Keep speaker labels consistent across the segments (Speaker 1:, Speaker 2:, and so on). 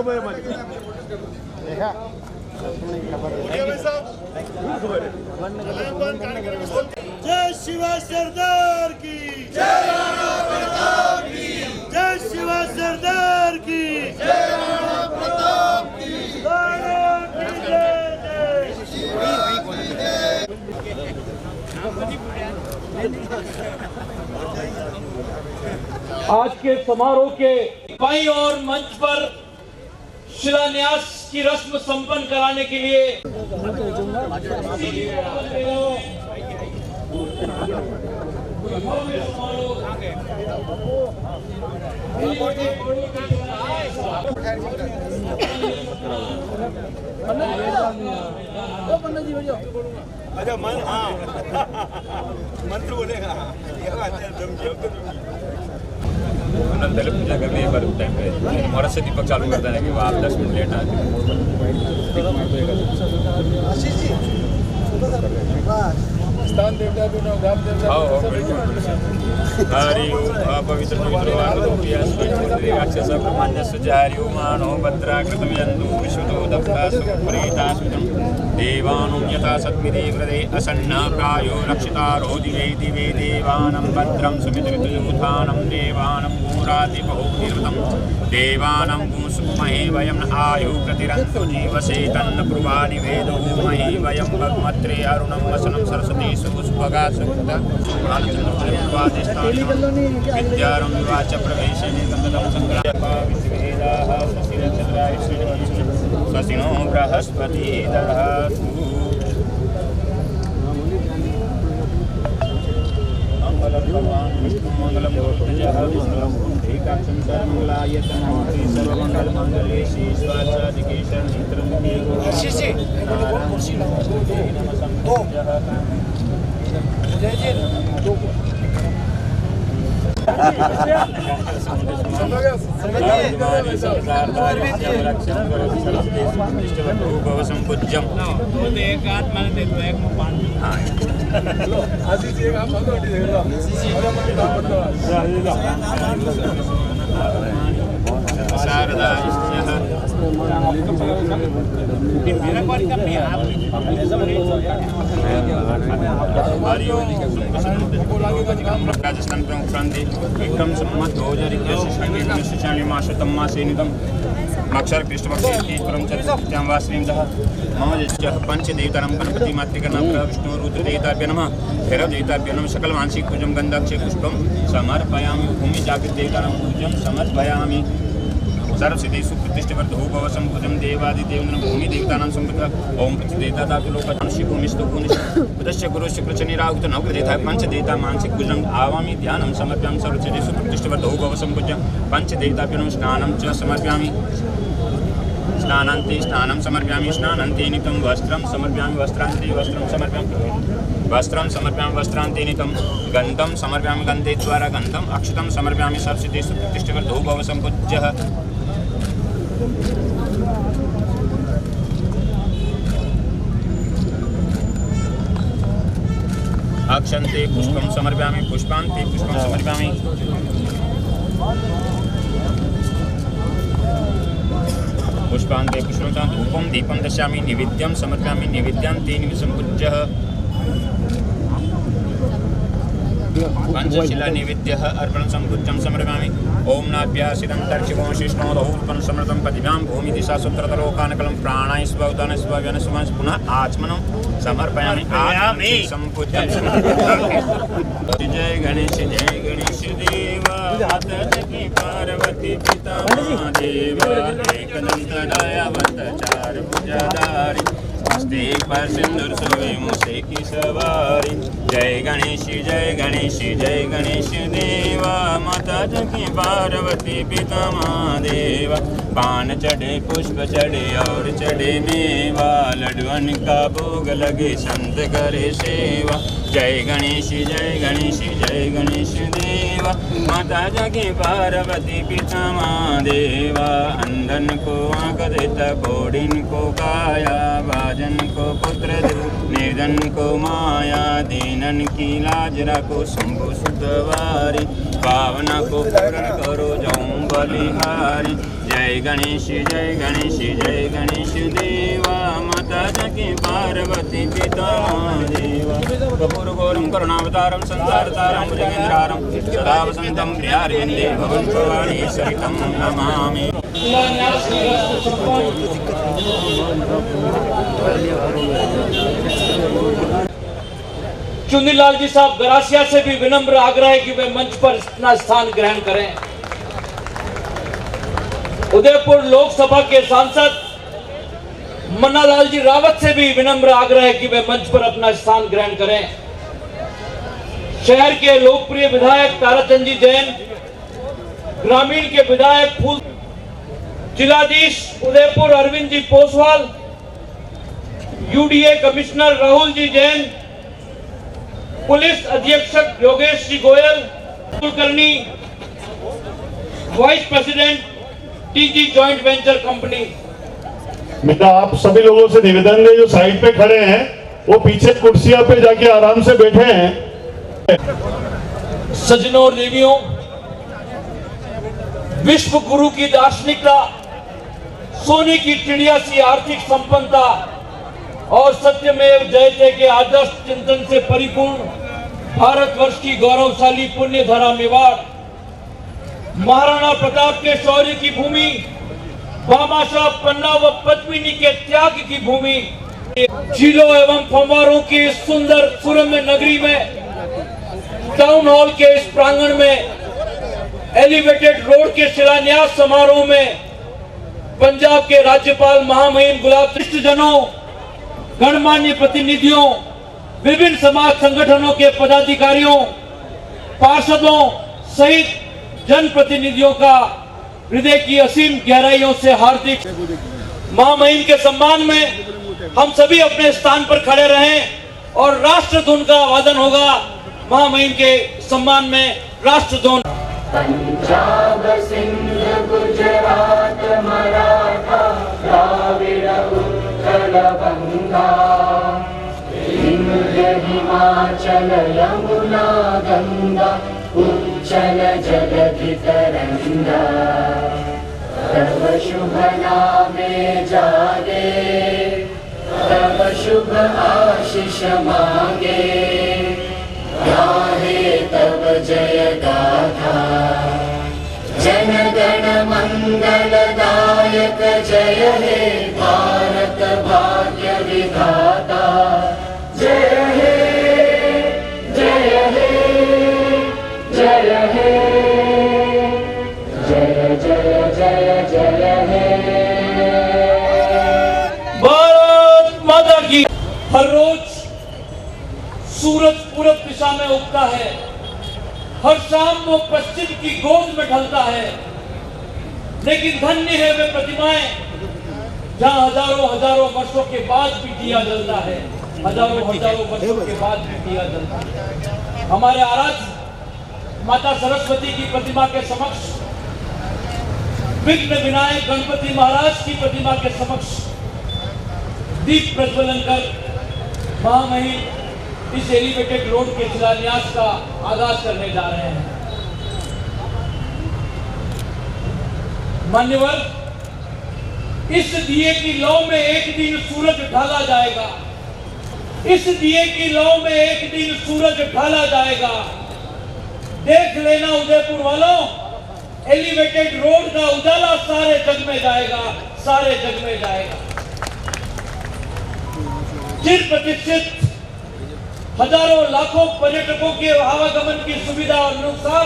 Speaker 1: जय शिवा सरदार की जय, जय शिवा सरदार की जय,
Speaker 2: आज के समारोह के बाईं ओर मंच पर शिलान्यास की रस्म संपन्न कराने के लिए
Speaker 1: अच्छा मन हाँ मंत्र बोलेगा
Speaker 3: पहले पूजा कर लिए पर टाइम पे मुहूर्त से दीपक चालू कर देने के बाद 10 मिनट लेट आए
Speaker 1: स्थान देवता दोनों ग्राम देवता
Speaker 3: हाँ हरि ओम पवित्र हरि ओम मानो भद्राकृतं यन्तु विश्वतो दत्तासुप्रीतास्मितं देवानुं यथा सत्मिदे हृदे असन्ना प्रायो रक्षितारो दिवे दिवे देवानं भद्रं सुमित्रितयूथानं देवानं भूरातिबहुनिर्वृतं देवानं भूसुमहे वयं आयु प्रतिरन्तु जीवसे तन्न ब्रुवाणि वेदो महे वयं भगमत्रे अरुणं वसनं सरस्वती सुपुष्पगा सुकृता विद्यारं विवाच प्रवेशने गन्धं संग्रामविद्वेदाः शशिरचन्द्राय स्वसिनो बृहस्पति दधातु मंगलं भगवान् विष्णु मंगलं भोजः विष्णु एकाक्षं सर्वमङ्गलायतनं सर्वमङ्गलमङ्गले श्रीश्वासादिके शरणित्रंके राजस्थान प्रमुख प्रांति विक्रम सम्मत 2021 मासतम मासेनिदम मक्षर कृष्णपक्षे परमचर्यां वासनीमः मम यज्ञः पंचदेवतानां गणपति मातृगणं विष्णु रुद्रदेवताभ्यो नमः भैरवदेवताभ्यो नमः सकलमानसिक पूजं गन्धाक्षे पुष्पं समर्पयामि भूमि जागृतदेवतानां पूजं समर्पयामि सर्वसिद्धि सुप्रतिष्ठिवर्धो भव संपूजं देवादिदेवनं भूमि देवतानां संपूजन ओम प्रतिदेवता धातु लोकानां शिवमिस्तु पुनश्च गुरुश्च कृचनि राहुत नवग्रदेवता पंचदेवता मानसिक पूजन आवामि ध्यानं समर्पयामि सर्वसिद्धि सुप्रतिष्ठिवर्धो भव संपूजन पंचदेवताभ्यो स्नानं च समर्पयामि स्नानान्ते स्नानं समर्पयामि स्नानान्ते नितं वस्त्रं समर्पयामि वस्त्रान्ते वस्त्रं समर्पयामि वस्त्रं समर्पयामि वस्त्रान्ते नितं गन्धं समर्पयामि गन्धे द्वारा गन्धम् अक्षतं समर्पयामि सर्वसिद्धि सुप्रतिष्ठिवर्धो भव संपूज्यः अक्षन्ते पुष्पं समर्पयामि पुष्पान्ते पुष्पं समर्पयामि पुष्पान्ते पुष्पं धूपं दीपं दर्शयामि नैवेद्यं समर्पयामि नैवेद्यान्ते निविसम्पूज्यः पंचशिला नैवेद्यः अर्पणं सम्पूज्यं समर्पयामि ओम नाभ्यासितं तर्चिवंशिष्णोदौल्पं समृतं पतिभ्यां भूमि दिशा सूत्रतलोकानकलं प्राणाय स्वउदान स्वव्यन सुमंस पुनः आचमनं समर्पयामि आयामि सम्पूज्यं जय गणेश देव माता की पार्वती पिता महादेव एकदंत दयावंत चार भुजाधारी हस्ते पर सिंदूर सोवे मुझे की सवारी जय गणेश देवा माता की पार्वती पिता महादेव पान चढ़े पुष्प चढ़े और चढ़े मेवा लड्डुअन का भोग लगे संत करे सेवा जय गणेश देवा माता की पार्वती पिता महादेवा अंधन को आंख देता घोड़िन को काया बाज निर्धन को पुत्र दे, निर्धन को माया, दीनन की लाज रखो शंभु सुतवारी, पावना को पूर्ण करो जाऊं बलिहारी। जय गणेश जय गणेश जय गणेश देवा, माता जकी पार्वती पिता देवा। कपूर घोरम करुणावतारम संसारतारम भुजगेन्द्रारम सदा वसंतम प्रियारविंदे भवन्तु वाणी सरितं नमामि।
Speaker 2: शिलान्यास की रस्म संपन्न। चुनीलाल जी साहब गरासिया से भी विनम्र आग्रह है कि वे मंच पर अपना स्थान ग्रहण करें। उदयपुर लोकसभा के सांसद मन्नालाल जी रावत से भी विनम्र आग्रह है कि वे मंच पर अपना स्थान ग्रहण करें। शहर के लोकप्रिय विधायक ताराचंद जी जैन, ग्रामीण के विधायक फूल, जिलाधीश Udaipur Arvind ji Poswal, UDA commissioner Rahul ji Jain, police अधीक्षक Yogesh ji Goyal, Kulkarni, vice president TG joint venture company.
Speaker 4: मेरा आप सभी लोगों से निवेदन है, जो साइड पे खड़े हैं वो पीछे कुर्सियां पे जाके आराम से बैठे हैं।
Speaker 2: सज्जनों और देवियों, विश्व गुरु की दार्शनिकता, सोने की चिड़िया सी आर्थिक संपन्नता और सत्यमेव जयते के आदर्श चिंतन से परिपूर्ण भारतवर्ष की गौरवशाली पुण्य धरा मेवाड़, महाराणा प्रताप के शौर्य की भूमि, भामाशाह, पन्ना व पद्मिनी के त्याग की भूमि, झीलों एवं फव्वारों की इस सुंदर सुरम्य नगरी में, टाउन हॉल के इस प्रांगण में, एलिवेटेड रोड के शिलान्यास समारोह में पंजाब के राज्यपाल महामहिम गुलाब जनों, गणमान्य प्रतिनिधियों, विभिन्न समाज संगठनों के पदाधिकारियों, पार्षदों सहित जनप्रतिनिधियों का हृदय की असीम गहराइयों से हार्दिक। महामहिम के सम्मान में हम सभी अपने स्थान पर खड़े रहें और राष्ट्र धुन का वादन होगा। महामहिम के सम्मान में राष्ट्र धुन।
Speaker 5: पंजाब सिंध गुजरात मराठा द्राविड़ उत्कल बंगा, विंध्य हिमाचल यमुना गंगा, उच्चल जलधि तरंगा। तव शुभ नामे जागे, तव शुभ आशीष मांगे, गाहे तव जय गाथा। जन गण मंगल दायक जय हे भारत भाग्य विधाता। जय हे जय हे जय हे जय जय जय जय हे।
Speaker 2: भारत माता की। हर रोज सूरज पूरब दिशा में उगता है, हर शाम वो पश्चिम की गोद में ढलता है, लेकिन धन्य है वे प्रतिमाएं जहां हजारों हजारों वर्षों के बाद भी दिया जलता है, हजारों हजारों वर्षों के बाद भी दिया जलता है। हमारे आराध्य माता सरस्वती की प्रतिमा के समक्ष, विघ्न विनायक गणपति महाराज की प्रतिमा के समक्ष दीप प्रज्वलन कर महामहिम इस एलिवेटेड रोड के शिलान्यास का आगाज करने जा रहे हैं। मान्यवर, इस दिए की लौ में एक दिन सूरज ढाला जाएगा, इस दिए की लौ में एक दिन सूरज ढाला जाएगा। देख लेना उदयपुर वालों, एलिवेटेड रोड का उजाला सारे जग में जाएगा, सारे जग में जाएगा। चिर प्रतीक्षित हजारों लाखों पर्यटकों के आवागमन की सुविधा और अनुसार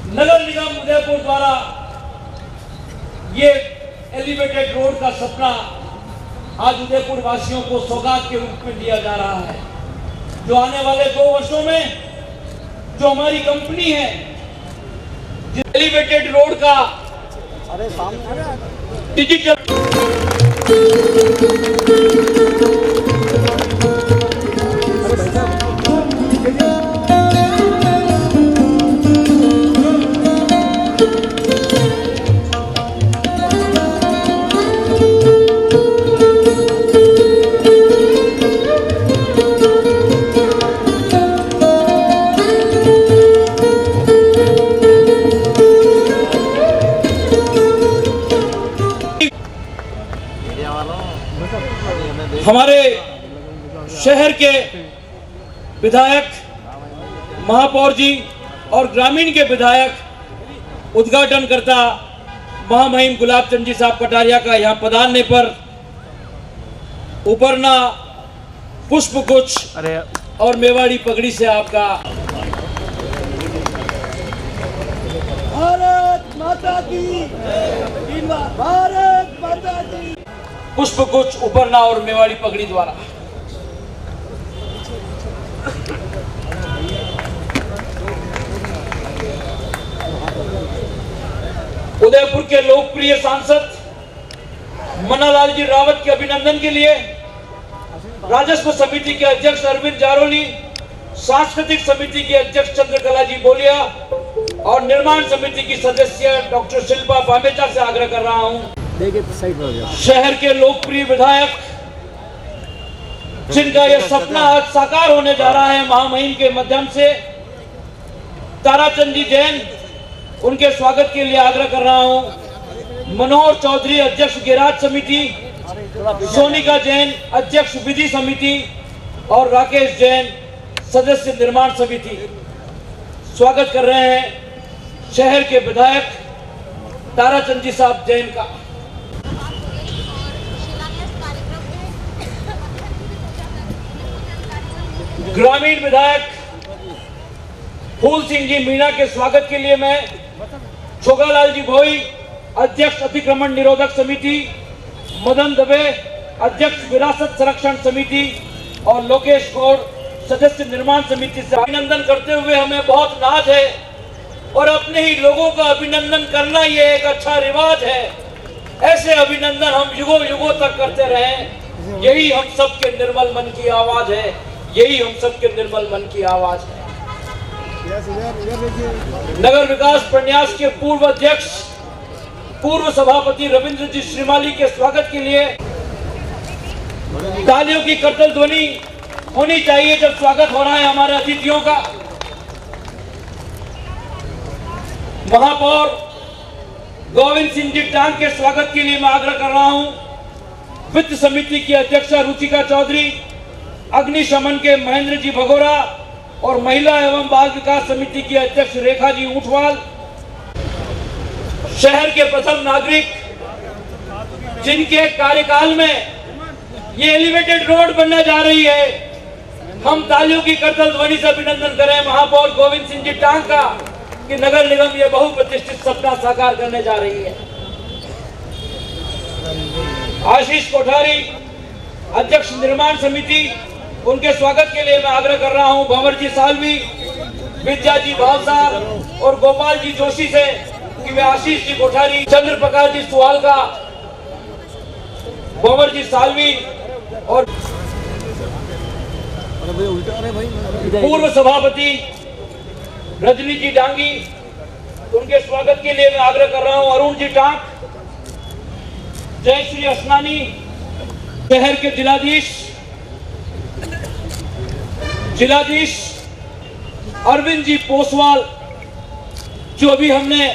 Speaker 2: नगर निगम उदयपुर द्वारा ये एलिवेटेड रोड का सपना आज उदयपुर वासियों को सौगात के रूप में दिया जा रहा है। जो आने वाले 2 वर्षों में जो हमारी कंपनी है, एलिवेटेड रोड का डिजिटल हमारे शहर के विधायक, महापौर जी और ग्रामीण के विधायक उद्घाटनकर्ता महामहिम गुलाब चंद जी साहब कटारिया का यहाँ पधारने पर उपरना पुष्पगुच्छ और मेवाड़ी पगड़ी से आपका
Speaker 1: भारत माता की भारत माता की
Speaker 2: पुष्पगुच्छ उपरना और मेवाड़ी पगड़ी द्वारा उदयपुर के लोकप्रिय सांसद मन्नालाल जी रावत के अभिनंदन के लिए राजस्व समिति के अध्यक्ष अरविंद जारोली, सांस्कृतिक समिति के अध्यक्ष चंद्रकला जी बोलिया और निर्माण समिति की सदस्य डॉक्टर शिल्पा पामेचा से आग्रह कर रहा हूं, शहर के लोकप्रिय विधायक जिनका यह सपना आज साकार होने जा रहा है महामहिम के माध्यम से, ताराचंद जी जैन, उनके स्वागत के लिए आग्रह कर रहा हूं। मनोहर चौधरी अध्यक्ष गिराज समिति, सोनिका जैन अध्यक्ष विधि समिति और राकेश जैन सदस्य निर्माण समिति स्वागत कर रहे हैं शहर के विधायक ताराचंद जी साहब जैन का। ग्रामीण विधायक फूल सिंह जी मीणा के स्वागत के लिए मैं छोगालाल जी भोई अध्यक्ष अतिक्रमण निरोधक समिति, मदन दबे अध्यक्ष विरासत संरक्षण समिति और लोकेश गौड़ सदस्य निर्माण समिति से अभिनंदन करते हुए हमें बहुत नाज है और अपने ही लोगों का अभिनंदन करना ये एक अच्छा रिवाज है। ऐसे अभिनंदन हम युगों युगों तक करते रहें, यही हम सबके निर्मल मन की आवाज है, यही हम सबके निर्मल मन की आवाज है। नगर विकास प्रन्यास के पूर्व अध्यक्ष पूर्व सभापति रविंद्र जी श्रीमाली के स्वागत के लिए तालियों की करतल ध्वनि होनी चाहिए जब स्वागत हो रहा है हमारे अतिथियों का। महापौर गोविंद सिंह जी टांग के स्वागत के लिए मैं आग्रह कर रहा हूं। वित्त समिति की अध्यक्षा रुचिका चौधरी, अग्निशमन के महेंद्र जी भगोरा और महिला एवं बाल विकास समिति की अध्यक्ष रेखा जी ऊंटवाल, शहर के प्रथम नागरिक जिनके कार्यकाल में ये एलिवेटेड रोड बनने जा रही है, हम तालियों की करतल ध्वनि से अभिनंदन करें महापौर गोविंद सिंह जी टांग का कि नगर निगम ये बहुप्रतिष्ठित सपना साकार करने जा रही है। आशीष कोठारी अध्यक्ष निर्माण समिति, उनके स्वागत के लिए मैं आग्रह कर रहा हूं भंवर जी सालवी, विद्या जी भावसार और गोपाल जी जोशी से कि वे आशीष जी कोठारी, चंद्र प्रकाश जी सुहाल का, भंवर जी सालवी और पूर्व सभापति रजनी जी डांगी, उनके स्वागत के लिए मैं आग्रह कर रहा हूं अरुण जी टांक, जयश्री असनानी, शहर के जिलाधीश अरविंद जी पोसवाल, जो भी हमने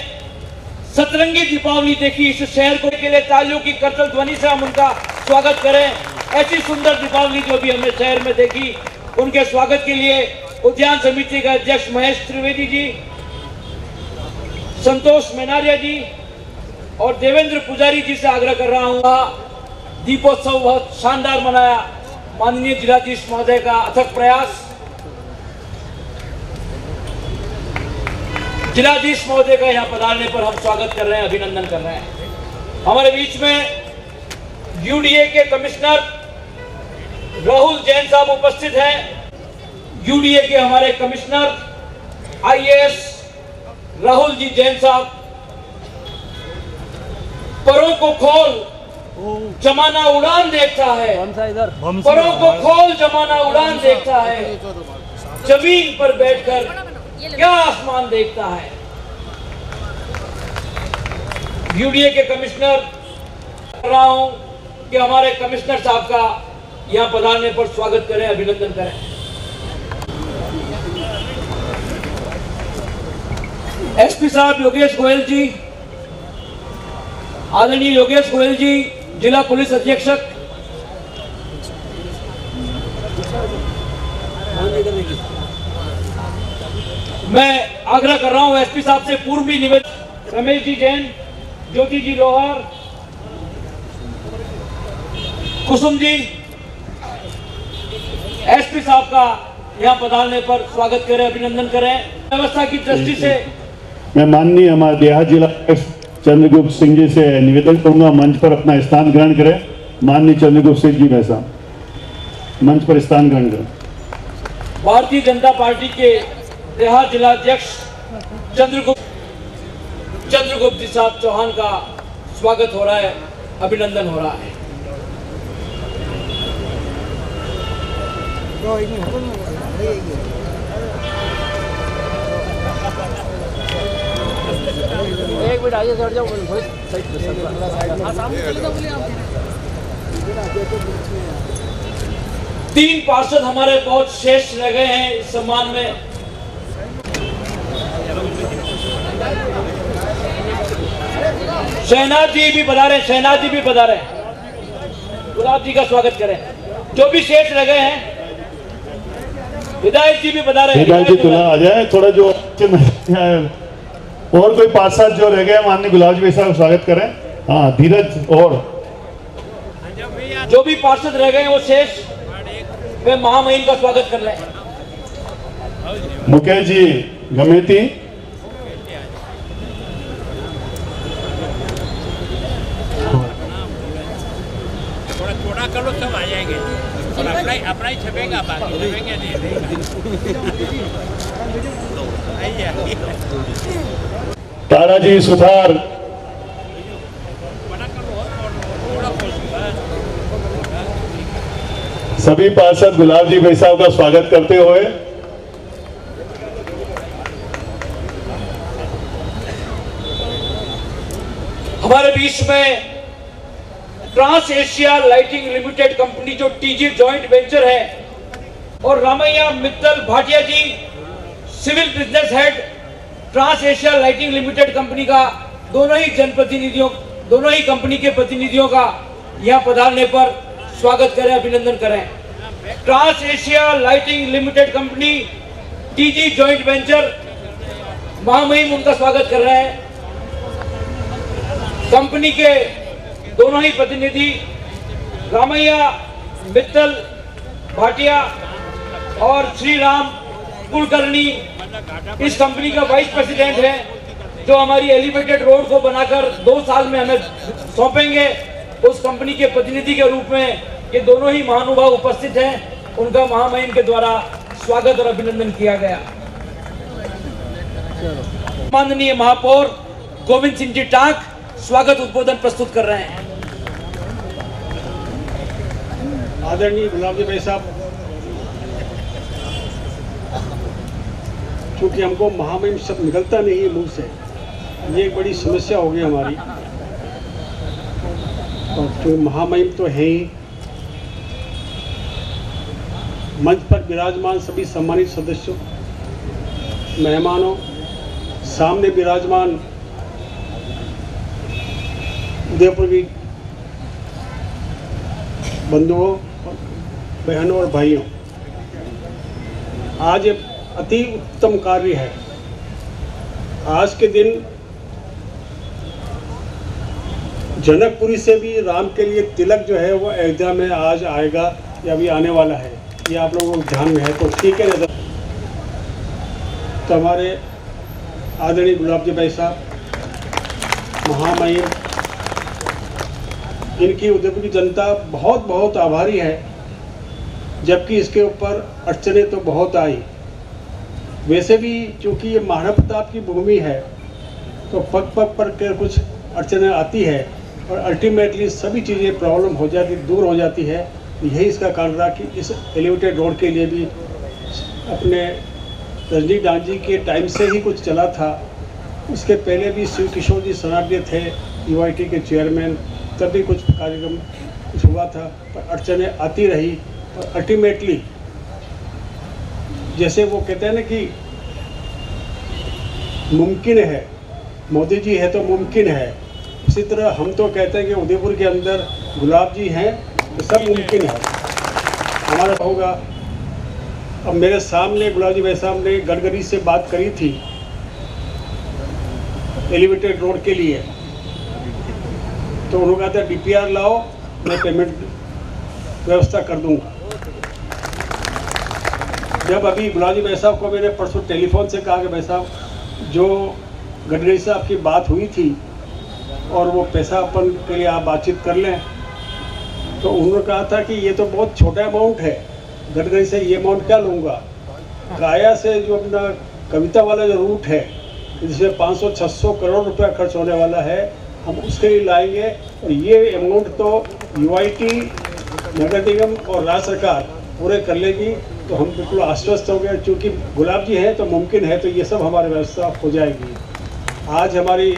Speaker 2: सतरंगी दीपावली देखी इस शहर को के लिए तालियों की करतल ध्वनि से हम उनका स्वागत करें। ऐसी सुंदर दीपावली जो भी हमने शहर में देखी, उनके स्वागत के लिए उद्यान समिति के अध्यक्ष महेश त्रिवेदी जी, संतोष मेनारिया जी और देवेंद्र पुजारी जी से आग्रह कर रहा हूं। दीपोत्सव बहुत शानदार मनाया, माननीय जिलाधीश महोदय का अथक प्रयास, जिलाधीश महोदय का यहाँ पधारने पर हम स्वागत कर रहे हैं, अभिनंदन कर रहे हैं। हमारे बीच में यूडीए के कमिश्नर राहुल जैन साहब उपस्थित हैं। यूडीए के हमारे कमिश्नर आईएएस राहुल जी जैन साहब, परों को खोल जमाना उड़ान देखता है, परों को खोल जमाना उड़ान देखता है, जमीन पर बैठकर क्या आसमान देखता है। यूडीए के कमिश्नर कर रहा हूं कि हमारे कमिश्नर साहब का यहां पधारने पर स्वागत करें, अभिनंदन करें। एसपी साहब योगेश गोयल जी, आदरणीय योगेश गोयल जी जिला पुलिस अधीक्षक, मैं आग्रह कर रहा हूं एसपी साहब से पूर्व भी निवेदन, रमेश जी जैन, ज्योति जी लोहार, कुसुम जी, एसपी साहब का यहाँ पधारने पर स्वागत करें, अभिनंदन करें। व्यवस्था की दृष्टि से
Speaker 4: मैं माननीय हमारे देहात जिला चंद्रगुप्त सिंह जी से निवेदन करूंगा मंच पर अपना स्थान ग्रहण करें। माननीय चंद्रगुप्त सिंह जी वैसा मंच पर स्थान ग्रहण करें।
Speaker 2: भारतीय जनता पार्टी के देहात जिला अध्यक्ष चंद्रगुप्त जी साहब चौहान का स्वागत हो रहा है, अभिनंदन हो रहा है।
Speaker 1: एक मिनट आगे चढ़ जाओ।
Speaker 2: तीन पार्षद हमारे बहुत श्रेष्ठ रह गए हैं इस सम्मान में। शहनाज जी भी पधारे, शहनाज जी भी पधारे, गुलाब जी का स्वागत करें। जो भी शेष रह गए हैं, विधायक जी भी पधारे।
Speaker 4: विधायक जी तुला आ जाए थोड़ा, जो और कोई पार्षद जो रह गए माननीय गुलाब जी साहब स्वागत करें। हाँ धीरज, और
Speaker 2: जो भी पार्षद रह गए वो शेष वे महामहिम का स्वागत कर रहे हैं।
Speaker 4: मुकेश जी गमेती,
Speaker 6: थोड़ा करो सब आ जाएंगे और अपना ही छपेगा, बाकी छपेंगे नहीं।
Speaker 4: ताराजी सुथार, सभी पार्षद गुलाब जी भाई साहब का स्वागत करते हुए
Speaker 2: हमारे बीच में Trans Asia lighting limited company जो टीजी जॉइंट वेंचर है और Ramaiah Mittal Bhatia ji civil business head Trans Asia lighting limited company का, दोनों ही कंपनी के प्रतिनिधियों का यहाँ पधारने पर स्वागत करें, अभिनंदन करें। Trans Asia lighting limited company TG joint venture महामहिम उनका स्वागत कर रहे हैं। कंपनी के दोनों ही प्रतिनिधि रामैया मित्तल भाटिया और श्री राम कुलकर्णी इस कंपनी का वाइस प्रेसिडेंट है, जो हमारी एलिवेटेड रोड को बनाकर 2 साल में हमें सौंपेंगे। उस कंपनी के प्रतिनिधि के रूप में ये दोनों ही महानुभाव उपस्थित हैं, उनका महामहिम के द्वारा स्वागत और अभिनंदन किया गया। माननीय महापौर गोविंद सिंह जी टाक स्वागत उद्बोधन प्रस्तुत कर रहे हैं।
Speaker 7: आदरणीय गुलाब जी भाई साहब, क्योंकि हमको महामहिम शब्द निकलता नहीं है मुंह से, ये एक बड़ी समस्या होगी हमारी। और जो महामहिम तो है ही, मंच पर विराजमान सभी सम्मानित सदस्यों, मेहमानों, सामने विराजमान उदयपुर की बंधुओं, बहनों और भाइयों, आज एक अति उत्तम कार्य है। आज के दिन जनकपुरी से भी राम के लिए तिलक जो है वो अयोध्या में आज आएगा या अभी आने वाला है, ये आप लोगों को ध्यान में है तो ठीक है। तो हमारे आदरणीय गुलाब जी भाई साहब महामहिम, इनकी उदयपुर की जनता बहुत बहुत आभारी है, जबकि इसके ऊपर अड़चने तो बहुत आई। वैसे भी क्योंकि ये महाराणा प्रताप की भूमि है तो पग पग पर कर कुछ अड़चने आती है और अल्टीमेटली सभी चीज़ें प्रॉब्लम हो जाती, दूर हो जाती है। यही इसका कारण रहा कि इस एलिवेटेड रोड के लिए भी अपने रजनी डांग जी के टाइम से ही कुछ चला था। उसके पहले भी शिव किशोर जी सनाड्य थे यूआईटी के चेयरमैन, तब भी कुछ कार्यक्रम कुछ हुआ था, पर अड़चने आती रही और अल्टीमेटली जैसे वो कहते हैं ना कि मुमकिन है, मोदी जी है तो मुमकिन है, इसी तरह हम तो कहते हैं कि उदयपुर के अंदर गुलाब जी हैं तो सब मुमकिन है। हमारा होगा अब मेरे सामने गुलाब जी भाई साहब ने गडकरी से बात करी थी एलिवेटेड रोड के लिए, तो उन्होंने कहा था DPR लाओ, मैं पेमेंट व्यवस्था कर दूंगा। जब अभी गुलाब जी भाई साहब को मैंने परसों टेलीफोन से कहा कि भाई साहब जो गडकरी साहब की बात हुई थी और वो पैसा अपन के लिए आप बातचीत कर लें, तो उन्होंने कहा था कि ये तो बहुत छोटा अमाउंट है, गडकरी से ये अमाउंट क्या लूँगा। गाया से जो अपना कविता वाला जो रूट है जिसमें 500-600 करोड़ रुपया खर्च होने वाला है, हम उसके लिए लाएंगे। और ये अमाउंट तो UIT, नगर निगम और राज्य सरकार पूरे कर लेगी, तो हम बिल्कुल आश्वस्त हो गए। चूँकि गुलाब जी हैं तो मुमकिन है, तो ये सब हमारी व्यवस्था हो जाएगी। आज हमारी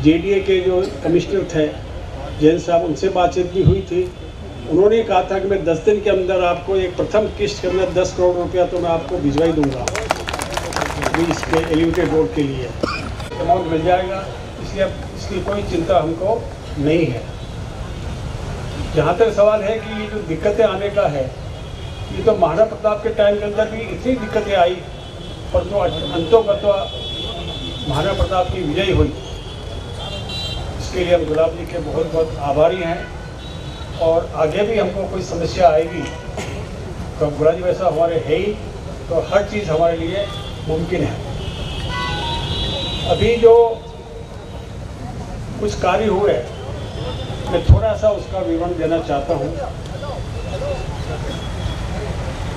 Speaker 7: JDA के जो कमिश्नर थे जैन साहब, उनसे बातचीत भी हुई थी। उन्होंने कहा था कि मैं 10 दिन के अंदर आपको एक प्रथम किस्त के अंदर 10 करोड़ रुपया तो मैं आपको भिजवा ही दूँगा इसके एलिवेटेड रोड के लिए अमाउंट मिल जाएगा, इसलिए इसकी कोई चिंता हमको नहीं है। जहाँ तक सवाल है कि ये जो दिक्कतें आने का है, ये तो महाराणा प्रताप के टाइम के अंदर भी इतनी दिक्कतें आई, पर जो अंतोगत्वा महाराणा प्रताप की विजय हुई, इसके लिए हम गुलाब जी के बहुत बहुत आभारी हैं। और आगे भी हमको कोई समस्या आएगी तो गुलाब जी वैसा हमारे है ही, तो हर चीज़ हमारे लिए मुमकिन है। अभी जो कुछ कार्य हुए, मैं थोड़ा सा उसका विवरण देना चाहता हूँ।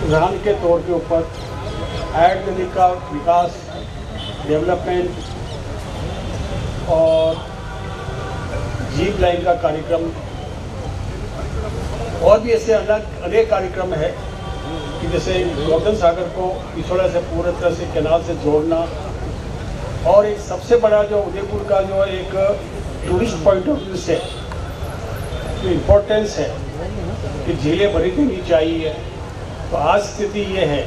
Speaker 7: उदाहरण के तौर के ऊपर ऐड नदी का विकास, डेवलपमेंट और जीप लाइन का कार्यक्रम, और भी ऐसे अनेक कार्यक्रम है कि जैसे गोवर्धन सागर को पिछोड़ा से पूरी तरह से कैनाल से जोड़ना, और एक सबसे बड़ा जो उदयपुर का जो एक टूरिस्ट पॉइंट ऑफ व्यू से जो इम्पोर्टेंस है कि झीलें भरी देनी चाहिए। तो आज स्थिति ये है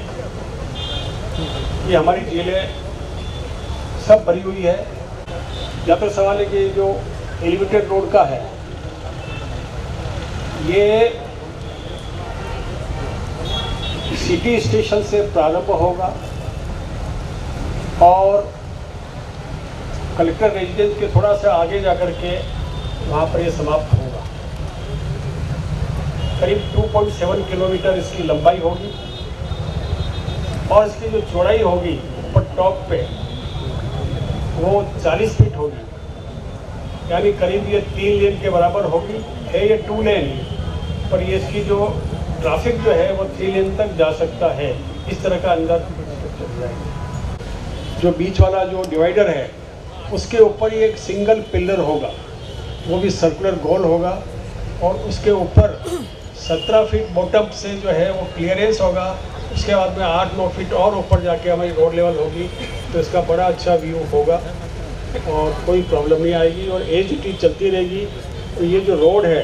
Speaker 7: कि हमारी झीलें सब भरी हुई है। जहाँ तक सवाल है कि जो एलिवेटेड रोड का है, ये सिटी स्टेशन से प्रारंभ होगा और कलेक्टर रेजिडेंस के थोड़ा सा आगे जाकर के वहाँ पर ये समाप्त होगा। करीब 2.7 किलोमीटर इसकी लंबाई होगी और इसकी जो चौड़ाई होगी ऊपर टॉप पे वो 40 फीट होगी, यानी करीब ये 3 लेन के बराबर होगी। है ये 2 लेन, पर ये इसकी जो ट्रैफिक जो है वो 3 लेन तक जा सकता है। इस तरह का अंदर चल जाएगा। जो बीच वाला जो डिवाइडर है उसके ऊपर ही एक सिंगल पिलर होगा, वो भी सर्कुलर गोल होगा, और उसके ऊपर 17 फीट बॉटम से जो है वो क्लियरेंस होगा। उसके बाद में 8-9 फीट और ऊपर जाके हमारी रोड लेवल होगी, तो इसका बड़ा अच्छा व्यू होगा और कोई प्रॉब्लम नहीं आएगी और एच चलती रहेगी। तो ये जो रोड है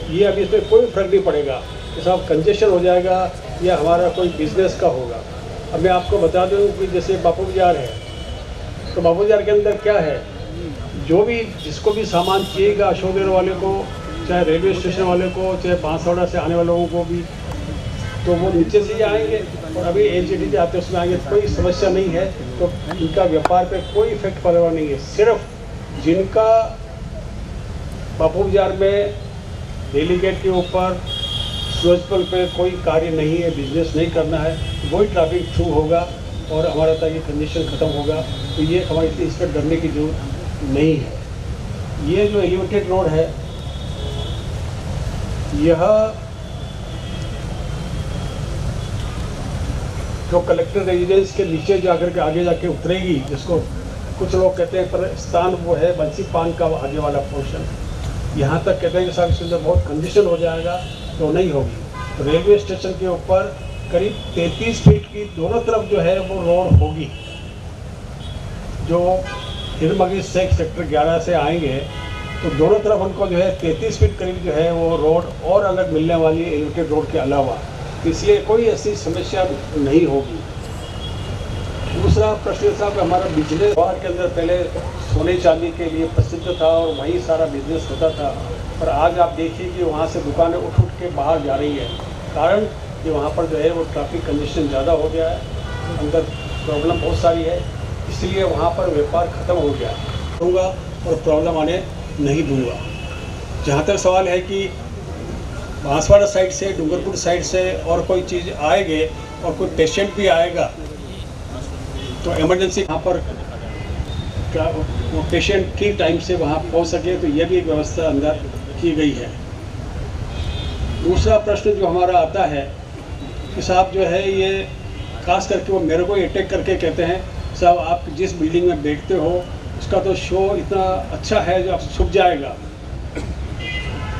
Speaker 7: ये अभी इसमें कोई फर्क नहीं पड़ेगा कि साहब कंजेशन हो जाएगा या हमारा कोई बिजनेस का होगा। अब मैं आपको बता दूं कि जैसे बापू बाजार है, तो बापू बाजार के अंदर क्या है, जो भी जिसको भी सामान चाहिएगा, अशोक नगर वाले को, चाहे रेलवे स्टेशन वाले को, चाहे बांसवाड़ा से आने वाले लोगों को भी, तो वो नीचे से आएंगे और अभी एचडी से आते उसमें आएंगे, कोई समस्या नहीं है। तो इनका व्यापार पे कोई इफेक्ट पड़ने वाला नहीं है। सिर्फ जिनका बापू बाजार में दिल्ली गेट के ऊपर सूरजपुल पे कोई कार्य नहीं है, बिजनेस नहीं करना है, वही ट्रैफिक थ्रू होगा और हमारा तक ये कंडीशन ख़त्म होगा। तो ये हमारी इस पर डरने की जरूरत नहीं है। ये जो एलिवेटेड रोड है, यह जो कलेक्टर रेजिडेंस के नीचे जाकर के आगे जाके उतरेगी, जिसको कुछ लोग कहते हैं पर स्थान वो है बंसी पान का आगे वाला पोर्शन, यहाँ तक कहते हैं कि साहब इसके अंदर बहुत कंडीशन हो जाएगा, तो नहीं होगी। तो रेलवे स्टेशन के ऊपर करीब 33 फीट की दोनों तरफ जो है वो रोड होगी। जो हिरमगी सेक्टर 11 से आएंगे तो दोनों तरफ उनको जो है 33 फीट करीब जो है वो रोड और अलग मिलने वाली एलिवेटेड रोड के अलावा, इसलिए कोई ऐसी समस्या नहीं होगी। दूसरा प्रश्न साहब, हमारा बिजनेस बाहर के अंदर पहले सोने चांदी के लिए प्रसिद्ध था और वहीं सारा बिजनेस होता था, पर आज आप देखिए कि वहाँ से दुकानें उठ के बाहर जा रही है। कारण कि वहाँ पर जो है वो ट्रैफिक कंजेशन ज़्यादा हो गया है, अंदर प्रॉब्लम बहुत सारी है, इसलिए वहाँ पर व्यापार ख़त्म हो गया दूँगा और प्रॉब्लम आने नहीं दूँगा। जहाँ तक सवाल है कि बांसवाड़ा साइड से, डूंगरपुर साइड से और कोई चीज़ आएगी और कोई पेशेंट भी आएगा तो इमरजेंसी यहाँ पर वो पेशेंट ठीक टाइम से वहाँ पहुँच सके, तो यह भी एक व्यवस्था अंदर की गई है। दूसरा प्रश्न जो हमारा आता है कि साहब जो है ये खास करके वो मेरे को अटैक करके कहते हैं साहब आप जिस बिल्डिंग में बैठते हो उसका तो शो इतना अच्छा है जो आप छुप जाएगा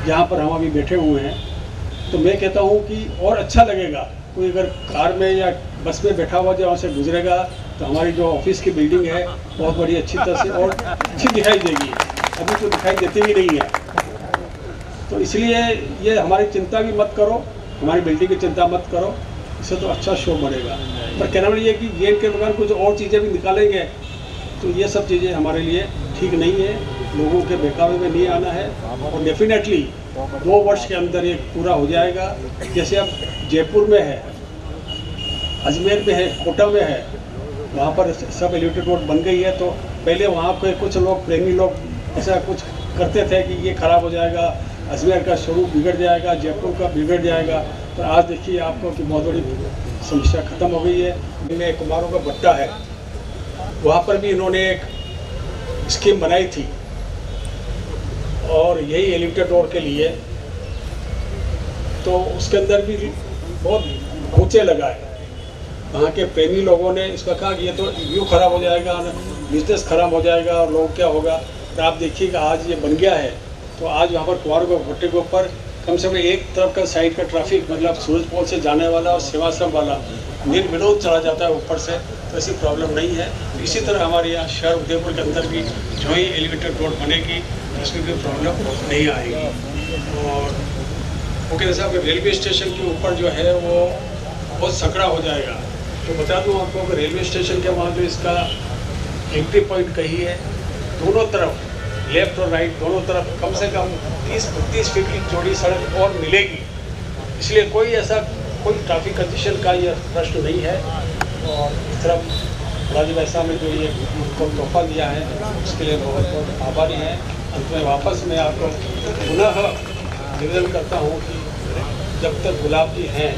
Speaker 7: जहाँ पर हम अभी बैठे हुए हैं। तो मैं कहता हूँ कि और अच्छा लगेगा, कोई अगर कार में या बस में बैठा हुआ जो वहाँ से गुजरेगा तो हमारी जो ऑफिस की बिल्डिंग है बहुत बड़ी अच्छी तरह से और अच्छी दिखाई देगी, अभी तो दिखाई देती भी नहीं है। तो इसलिए ये हमारी चिंता भी मत करो, हमारी बिल्डिंग की चिंता मत करो, इससे तो अच्छा शो बढ़ेगा। पर कहना मतलब ये कि गेट के बगैर कुछ और चीज़ें भी निकालेंगे तो ये सब चीज़ें हमारे लिए ठीक नहीं है, लोगों के बहकावे में नहीं आना है। और डेफिनेटली 2 वर्ष के अंदर ये पूरा हो जाएगा। जैसे अब जयपुर में है, अजमेर में है, कोटा में है, वहाँ पर सब एलिवेटेड रोड बन गई है। तो पहले वहाँ के कुछ लोग प्रेमी लोग ऐसा कुछ करते थे कि ये ख़राब हो जाएगा, अजमेर का स्वरूप बिगड़ जाएगा, जयपुर का बिगड़ जाएगा। पर आज देखिए आपको कि बहुत बड़ी समस्या ख़त्म हो गई है। में कुमारों का भट्टा है, वहाँ पर भी इन्होंने एक स्कीम बनाई थी और यही एलिवेटेड रोड के लिए, तो उसके अंदर भी बहुत ऊँचे लगाए। वहाँ के प्रेमी लोगों ने इसका कहा कि ये तो व्यू खराब हो जाएगा, बिजनेस खराब हो जाएगा और लोग क्या होगा। तो आप देखिएगा आज ये बन गया है, तो आज वहाँ पर कुमारों के भट्टे के ऊपर कम से कम एक तरफ का साइड का ट्रैफिक मतलब सूरज पोल से जाने वाला और सेवाश्रम वाला निर्विरोध चला जाता है ऊपर से, तो ऐसी प्रॉब्लम नहीं है। तो इसी तरह हमारे यहाँ शहर उदयपुर के अंदर भी जो ही एलिवेटेड रोड बनेगी उसमें कोई प्रॉब्लम नहीं आएगी। और वो कहते साहब रेलवे स्टेशन के ऊपर जो है वो बहुत सकड़ा हो जाएगा। तो बता दूँ आपको कि रेलवे स्टेशन के वहाँ जो इसका एंट्री पॉइंट कही है, दोनों तरफ लेफ्ट और राइट दोनों तरफ कम से कम 30-32 फीट की चौड़ी सड़क और मिलेगी, इसलिए कोई ऐसा कोई ट्रैफिक कंडीशन का ये प्रश्न नहीं है। और इस तरफ राजीव ऐसा में जो ये उनको तोहफा दिया है उसके लिए बहुत बहुत आभारी हैं। अंत में वापस मैं आपको पुनः निवेदन करता हूँ कि जब तक गुलाब जी हैं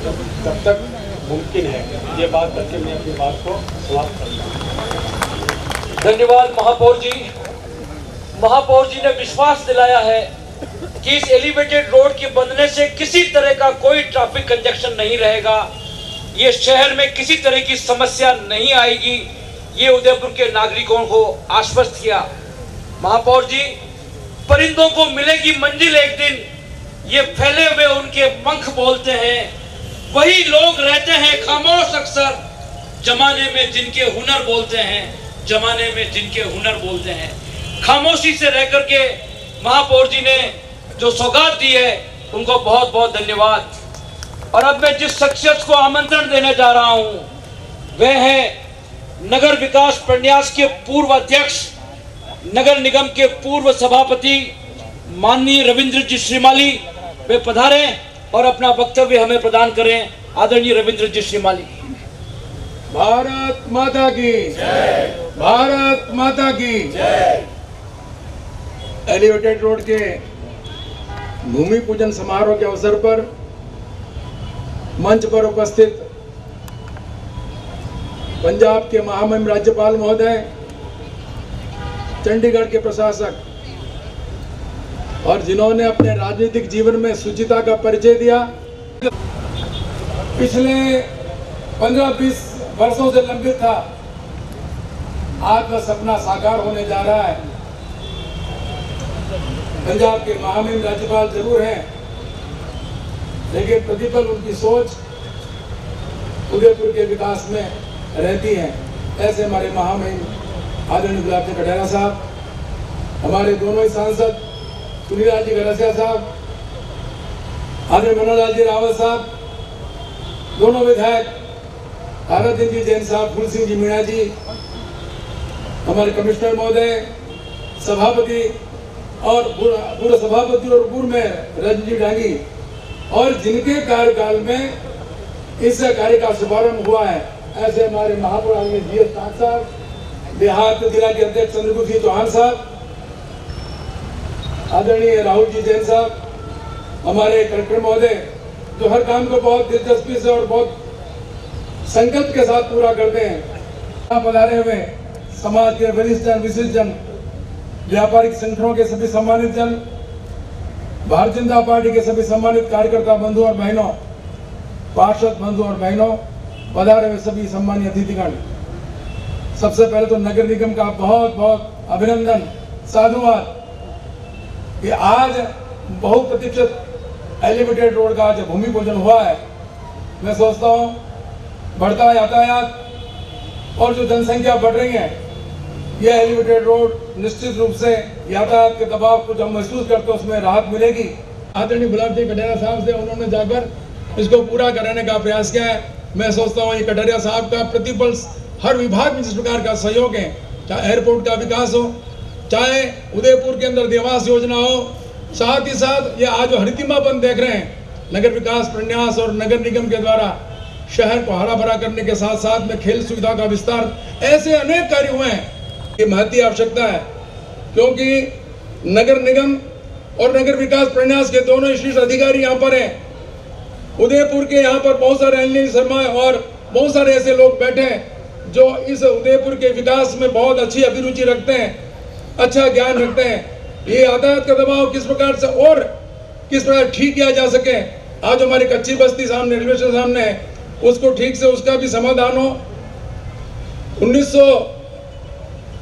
Speaker 7: तब तक मुमकिन है, ये बात करके मैं अपनी बात को समाप्त करता हूँ।
Speaker 2: धन्यवाद महापौर जी। महापौर जी ने विश्वास दिलाया है कि इस एलिवेटेड रोड के बनने से किसी तरह का कोई ट्रैफिक कंजेक्शन नहीं रहेगा, ये शहर में किसी तरह की समस्या नहीं आएगी, ये उदयपुर के नागरिकों को आश्वस्त किया। महापौर जी, परिंदों को मिलेगी मंजिल एक दिन, ये फैले हुए उनके पंख बोलते हैं, वही लोग रहते हैं खामोश अक्सर, जमाने में जिनके हुनर बोलते हैं, जमाने में जिनके हुनर बोलते हैं। खामोशी से रह करके महापौर जी ने जो सौगात दी है उनको बहुत बहुत धन्यवाद। और अब मैं जिस शख्सियत को आमंत्रण देने जा रहा हूं वह है नगर विकास प्रन्यास के पूर्व अध्यक्ष, नगर निगम के पूर्व सभापति माननीय रविंद्र जी श्रीमाली। वे पधारें और अपना वक्तव्य हमें प्रदान करें। आदरणीय रविंद्र जी श्रीमाली।
Speaker 8: भारत माता की जय, भारत माता की जय। एलिवेटेड रोड के भूमि पूजन समारोह के अवसर पर मंच पर उपस्थित पंजाब के महामहिम राज्यपाल महोदय, चंडीगढ़ के प्रशासक और जिन्होंने अपने राजनीतिक जीवन में शुचिता का परिचय दिया, पिछले 15-20 वर्षों से लंबित था, आज का सपना साकार होने जा रहा है। पंजाब के महामहिम राज्यपाल जरूर हैं, लेकिन प्रतिपल उनकी सोच उदयपुर के विकास में रहती है। ऐसे हमारे महामहिम आदरणीय गुलाब जी कटारिया साहब, हमारे दोनों ही सांसद सुनीलाल जी गरसिया साहब, आदरणीय मनोहर जी रावत साहब, दोनों विधायक भारत जी जैन साहब, फूल सिंह जी मीणा जी, हमारे कमिश्नर महोदय, सभापति और पूर्व सभापति और पूर्व में रजनी जी डांगी, और जिनके कार्यकाल में इस कार्य का शुभारंभ हुआ है, ऐसे हमारे महापौर आदरणीय GS टांक साहब, देहात जिला के अध्यक्ष चंद्रगुप्त सिंह चौहान साहब, आदरणीय राहुल जी जैन साहब, हमारे कलेक्टर महोदय, जो हर काम को बहुत दिलचस्पी से और बहुत संकल्प के साथ पूरा करते हैं। यहाँ पधारे हुए समाज के वरिष्ठ जन, विशिष्ट जन, व्यापारिक संगठनों के सभी सम्मानित जन, भारतीय जनता पार्टी के सभी सम्मानित कार्यकर्ता बंधु और बहनों, पार्षद बंधु और बहनों, पधारे हुए सभी सम्मानीय अतिथिगण, सबसे पहले तो नगर निगम का बहुत बहुत अभिनंदन, साधुवाद कि आज बहुप्रतीक्षित एलिवेटेड रोड का जो भूमि पूजन हुआ है। मैं सोचता हूँ बढ़ता यातायात और जो जनसंख्या बढ़ रही है, यह एलिवेटेड रोड निश्चित रूप से यातायात के दबाव को जब महसूस करते हैं उसमें राहत मिलेगी। आदरणीय गुलाब जी कटारिया साहब से उन्होंने जाकर इसको पूरा कराने का प्रयास किया है। मैं सोचता हूँ ये कटारिया साहब का प्रतिपल हर विभाग में जिस प्रकार का सहयोग है, चाहे एयरपोर्ट का विकास हो, चाहे उदयपुर के अंदर देवास योजना हो, साथ ही साथ ये आज जो हरितिमापन देख रहे हैं, नगर विकास प्रन्यास और नगर निगम के द्वारा शहर को हरा भरा करने के साथ साथ में खेल सुविधा का विस्तार, ऐसे अनेक कार्य हुए हैं। ये महती आवश्यकता है क्योंकि नगर निगम और नगर विकास प्रन्यास के दोनों ही शीर्ष अधिकारी यहाँ पर हैं। उदयपुर के यहाँ पर बहुत सारे अनिल शर्मा और बहुत सारे ऐसे लोग बैठे हैं जो इस उदयपुर के विकास में बहुत अच्छी अभिरुचि रखते हैं, अच्छा ज्ञान रखते हैं। ये यातायात का दबाव किस प्रकार से और किस प्रकार ठीक किया जा सके। आज हमारी कच्ची बस्ती सामने, रेलवे स्टेशन सामने है, उसको ठीक से उसका भी समाधान हो।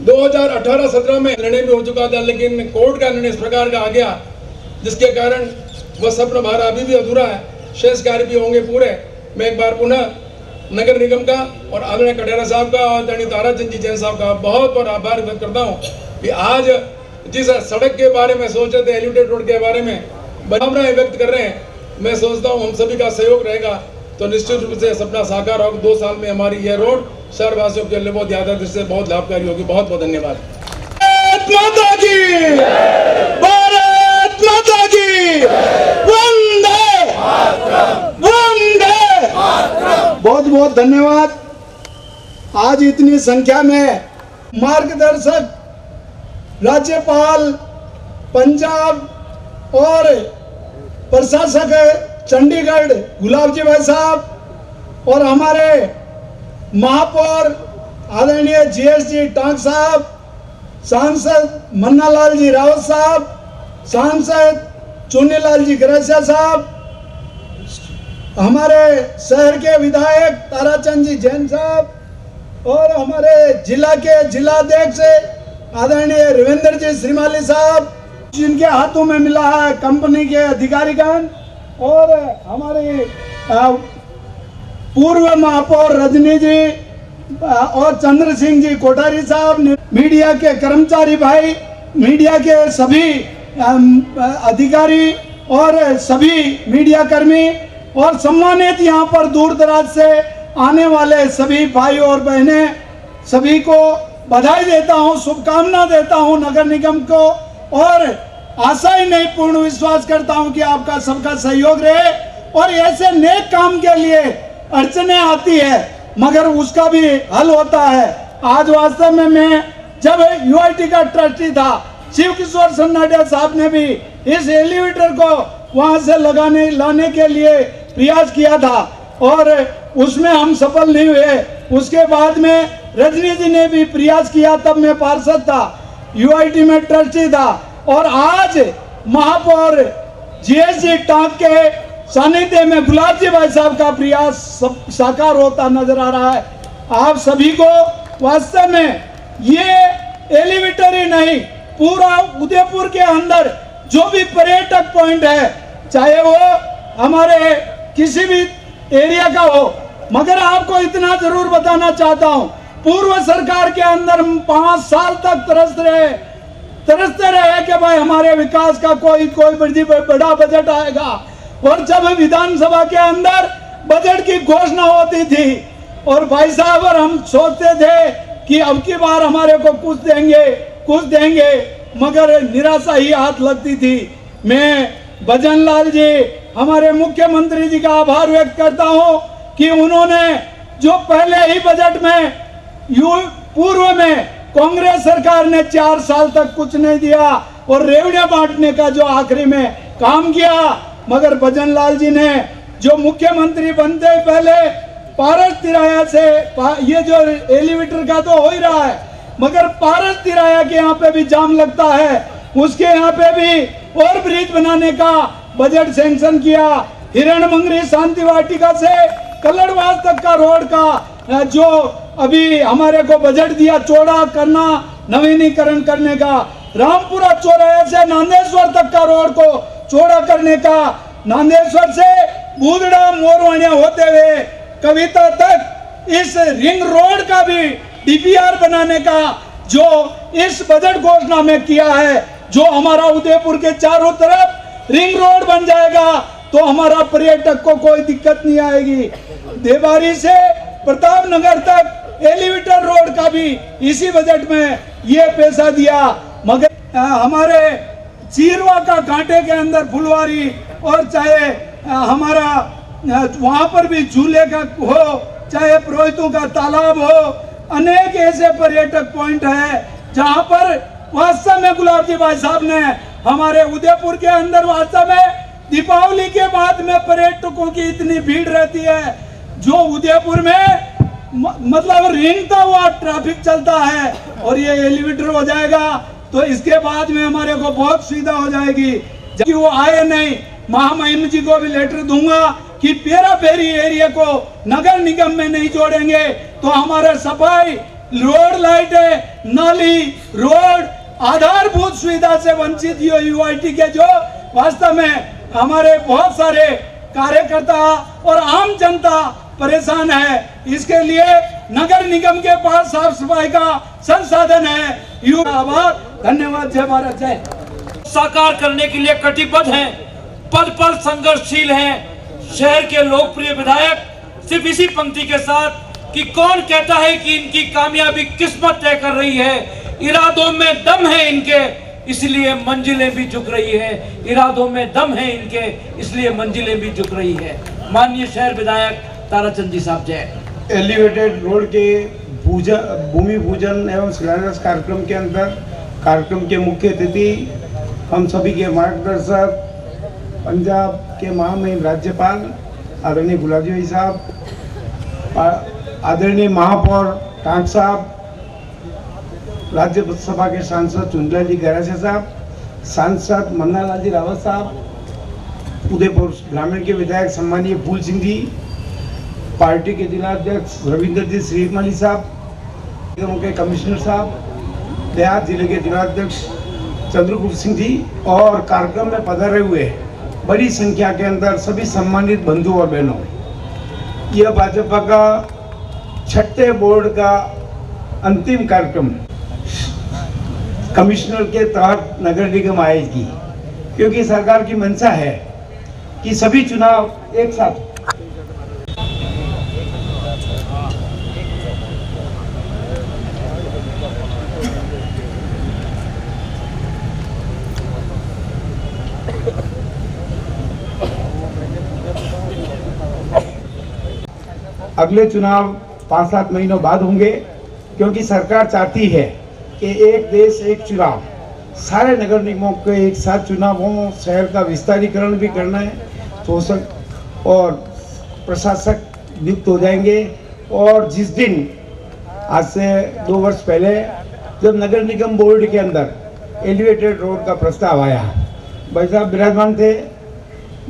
Speaker 8: 2018-17 में निर्णय भी हो चुका था, लेकिन कोर्ट का निर्णय इस प्रकार का आ गया जिसके कारण वह सपना हमारा अभी भी अधूरा है। शेष कार्य भी होंगे पूरे। मैं एक बार पुनः नगर निगम का और आदरणीय कटारिया साहब का और आदरणीय ताराचंद जी जैन साहब का बहुत बहुत आभार व्यक्त करता हूँ कि आज जिस सड़क के बारे में सोच रहे थे, एलिवेटेड रोड के बारे में भावनाएं व्यक्त कर रहे हैं, मैं सोचता हूँ हम सभी का सहयोग रहेगा तो निश्चित रूप से सपना साकार होगा। 2 साल में हमारी यह रोड शहरवासियों के लिए बहुत ज्यादा दृष्टि से बहुत लाभकारी होगी। बहुत बहुत धन्यवाद।
Speaker 7: भारत माता की, भारत माता की, वंदे वंदे। बहुत बहुत धन्यवाद। आज इतनी संख्या में मार्गदर्शक, राज्यपाल पंजाब और प्रशासक चंडीगढ़ गुलाब जी भाई साहब और हमारे महापौर आदरणीय GS जी टांक साहब, सांसद मन्नालाल जी रावत साहब, सांसद चुन्नीलाल जी गरसिया साहब, हमारे शहर के विधायक ताराचंद जी जैन साहब और हमारे जिला के जिलाध्यक्ष आदरणीय रविंद्र जी श्रीमाली साहब, जिनके हाथों में मिला है कंपनी के अधिकारीगण, और हमारे पूर्व महापौर रजनी जी और चंद्र सिंह जी कोठारी साहब, मीडिया के कर्मचारी भाई, मीडिया के सभी अधिकारी और सभी मीडिया कर्मी और सम्मानित यहाँ पर दूर दराज से आने वाले सभी भाई और बहनें, सभी को बधाई देता हूँ, शुभकामना देता हूँ नगर निगम को, और आशा ही नहीं पूर्ण विश्वास करता हूँ कि आपका सबका सहयोग रहे। और ऐसे नेक काम के लिए अड़चने आती है मगर उसका भी हल होता है। आज वास्तव में मैं जब UIT का ट्रस्टी था, शिव किशोर सन्नाडिया साहब ने भी इस एलिवेटर को वहां से लाने के लिए प्रयास किया था और उसमें हम सफल नहीं हुए। उसके बाद में रजनी जी ने भी प्रयास किया, तब मैं पार्षद था, UIT में ट्रस्टी था, और आज महापौर GS जी टांक के सानिध्य में गुलाब जी भाई साहब का प्रयास साकार होता नजर आ रहा है। आप सभी को वास्तव में ये एलिवेटर ही नहीं, पूरा उदयपुर के अंदर जो भी पर्यटक पॉइंट है, चाहे वो हमारे किसी भी एरिया का हो, मगर आपको इतना जरूर बताना चाहता हूँ, पूर्व सरकार के अंदर हम 5 साल तक तरसते रहे कि भाई हमारे विकास का कोई बड़ा बजट आएगा, और जब विधानसभा के अंदर बजट की घोषणा होती थी और भाई साहब और हम सोचते थे कि अब की बार हमारे को कुछ देंगे, मगर निराशा ही हाथ लगती थी। मैं भजन लाल जी हमारे मुख्यमंत्री जी का आभार व्यक्त करता हूं कि उन्होंने जो पहले ही बजट में पूर्व में कांग्रेस सरकार ने 4 साल तक कुछ नहीं दिया और रेवड़ियां बांटने का जो आखिरी में काम किया, मगर भजन लाल जी ने जो मुख्यमंत्री बनते पहले पारस तिराया से ये जो एलिवेटर का तो हो ही रहा है, मगर पारस तिराया के यहाँ पे भी जाम लगता है, उसके यहाँ पे भी और ब्रिज बनाने का बजट सैंक्शन किया। हिरण मंगरी शांति वाटिका से कल्लड़वास तक का रोड का जो अभी हमारे को बजट दिया चौड़ा करना, नवीनीकरण करने का, रामपुरा चौराहे से नांदेश्वर तक का रोड को चौड़ा करने का, नांदेश्वर से बूदड़ा मोरवाणिया होते हुए कविता तक इस रिंग रोड का भी डीपीआर बनाने का जो इस बजट घोषणा में किया है, जो हमारा उदयपुर के चारों तरफ रिंग रोड बन जाएगा तो हमारा पर्यटक को कोई दिक्कत नहीं आएगी। देवारी से प्रतापनगर तक एलिवेटर रोड का भी इसी बजट में ये पैसा दिया, मगर हमारे चीरवा का कांटे के अंदर फुलवारी और चाहे हमारा वहां पर भी झूले का हो, चाहे पुरोहितों का तालाब हो, अनेक ऐसे पर्यटक पॉइंट है जहां पर वास्तव में गुलाब जी भाई साहब ने हमारे उदयपुर के अंदर वास्तव में दीपावली के बाद में पर्यटकों की इतनी भीड़ रहती है, जो उदयपुर में मतलब रेंगता हुआ ट्रैफिक चलता है, और ये एलिवेटर हो जाएगा तो इसके बाद में हमारे को बहुत सुविधा हो जाएगी। जबकि वो आए नहीं, महामहिम जी को भी लेटर दूंगा कि पेरा पेरी एरिया को नगर निगम में नहीं जोड़ेंगे तो हमारे सफाई, रोड लाइटें, नाली, रोड, आधारभूत सुविधा से वंचित यूआईटी के जो वास्तव में हमारे बहुत सारे कार्यकर्ता और आम जनता परेशान है, इसके लिए नगर निगम के पास साफ सफाई का संसाधन है। आभार, धन्यवाद, जय भारत, जय।
Speaker 2: साकार करने के लिए कटिबद्ध हैं, पल पल संघर्षशील हैं। शहर के लोकप्रिय विधायक सिर्फ इसी पंक्ति के साथ कि कौन कहता है कि इनकी कामयाबी किस्मत तय कर रही है, इरादों में दम है इनके इसलिए मंजिलें भी झुक रही है, इरादों में दम है इनके इसलिए मंजिलें भी झुक रही है। माननीय शहर विधायक ताराचंद जी साहब, जय।
Speaker 9: एलिवेटेड रोड के भूमि पूजन एवं शिलान्यास कार्यक्रम के अंदर कार्यक्रम के मुख्य अतिथि हम सभी के मार्गदर्शक पंजाब के महामहिम राज्यपाल आदरणीय गुलाब जी साहब, आदरणीय महापौर टांक साहब, राज्यसभा के सांसद चुंदला जी गैरासिया साहब, सांसद मन्ना लाल जी रावत साहब, उदयपुर ग्रामीण के विधायक सम्मानीय फूल सिंह जी, पार्टी के जिलाध्यक्ष रविंद्र जी श्रीमाली साहब, निगमों के कमिश्नर साहब, देहात जिले के जिलाध्यक्ष चंद्रगुप्त सिंह जी और कार्यक्रम में पधारे हुए बड़ी संख्या के अंदर सभी सम्मानित बंधु और बहनों, यह भाजपा का 6ठे बोर्ड का अंतिम कार्यक्रम कमिश्नर के तहत नगर निगम आएगी, क्योंकि सरकार की मंशा है कि सभी चुनाव एक साथ। अगले चुनाव 5-7 महीनों बाद होंगे, क्योंकि सरकार चाहती है कि एक देश एक चुनाव, सारे नगर निगमों के एक साथ चुनाव हों, शहर का विस्तारीकरण भी करना है, शोषक और प्रशासक नियुक्त हो जाएंगे। और जिस दिन आज से 2 वर्ष पहले जब नगर निगम बोर्ड के अंदर एलिवेटेड रोड का प्रस्ताव आया, भाई साहब विराजमान थे,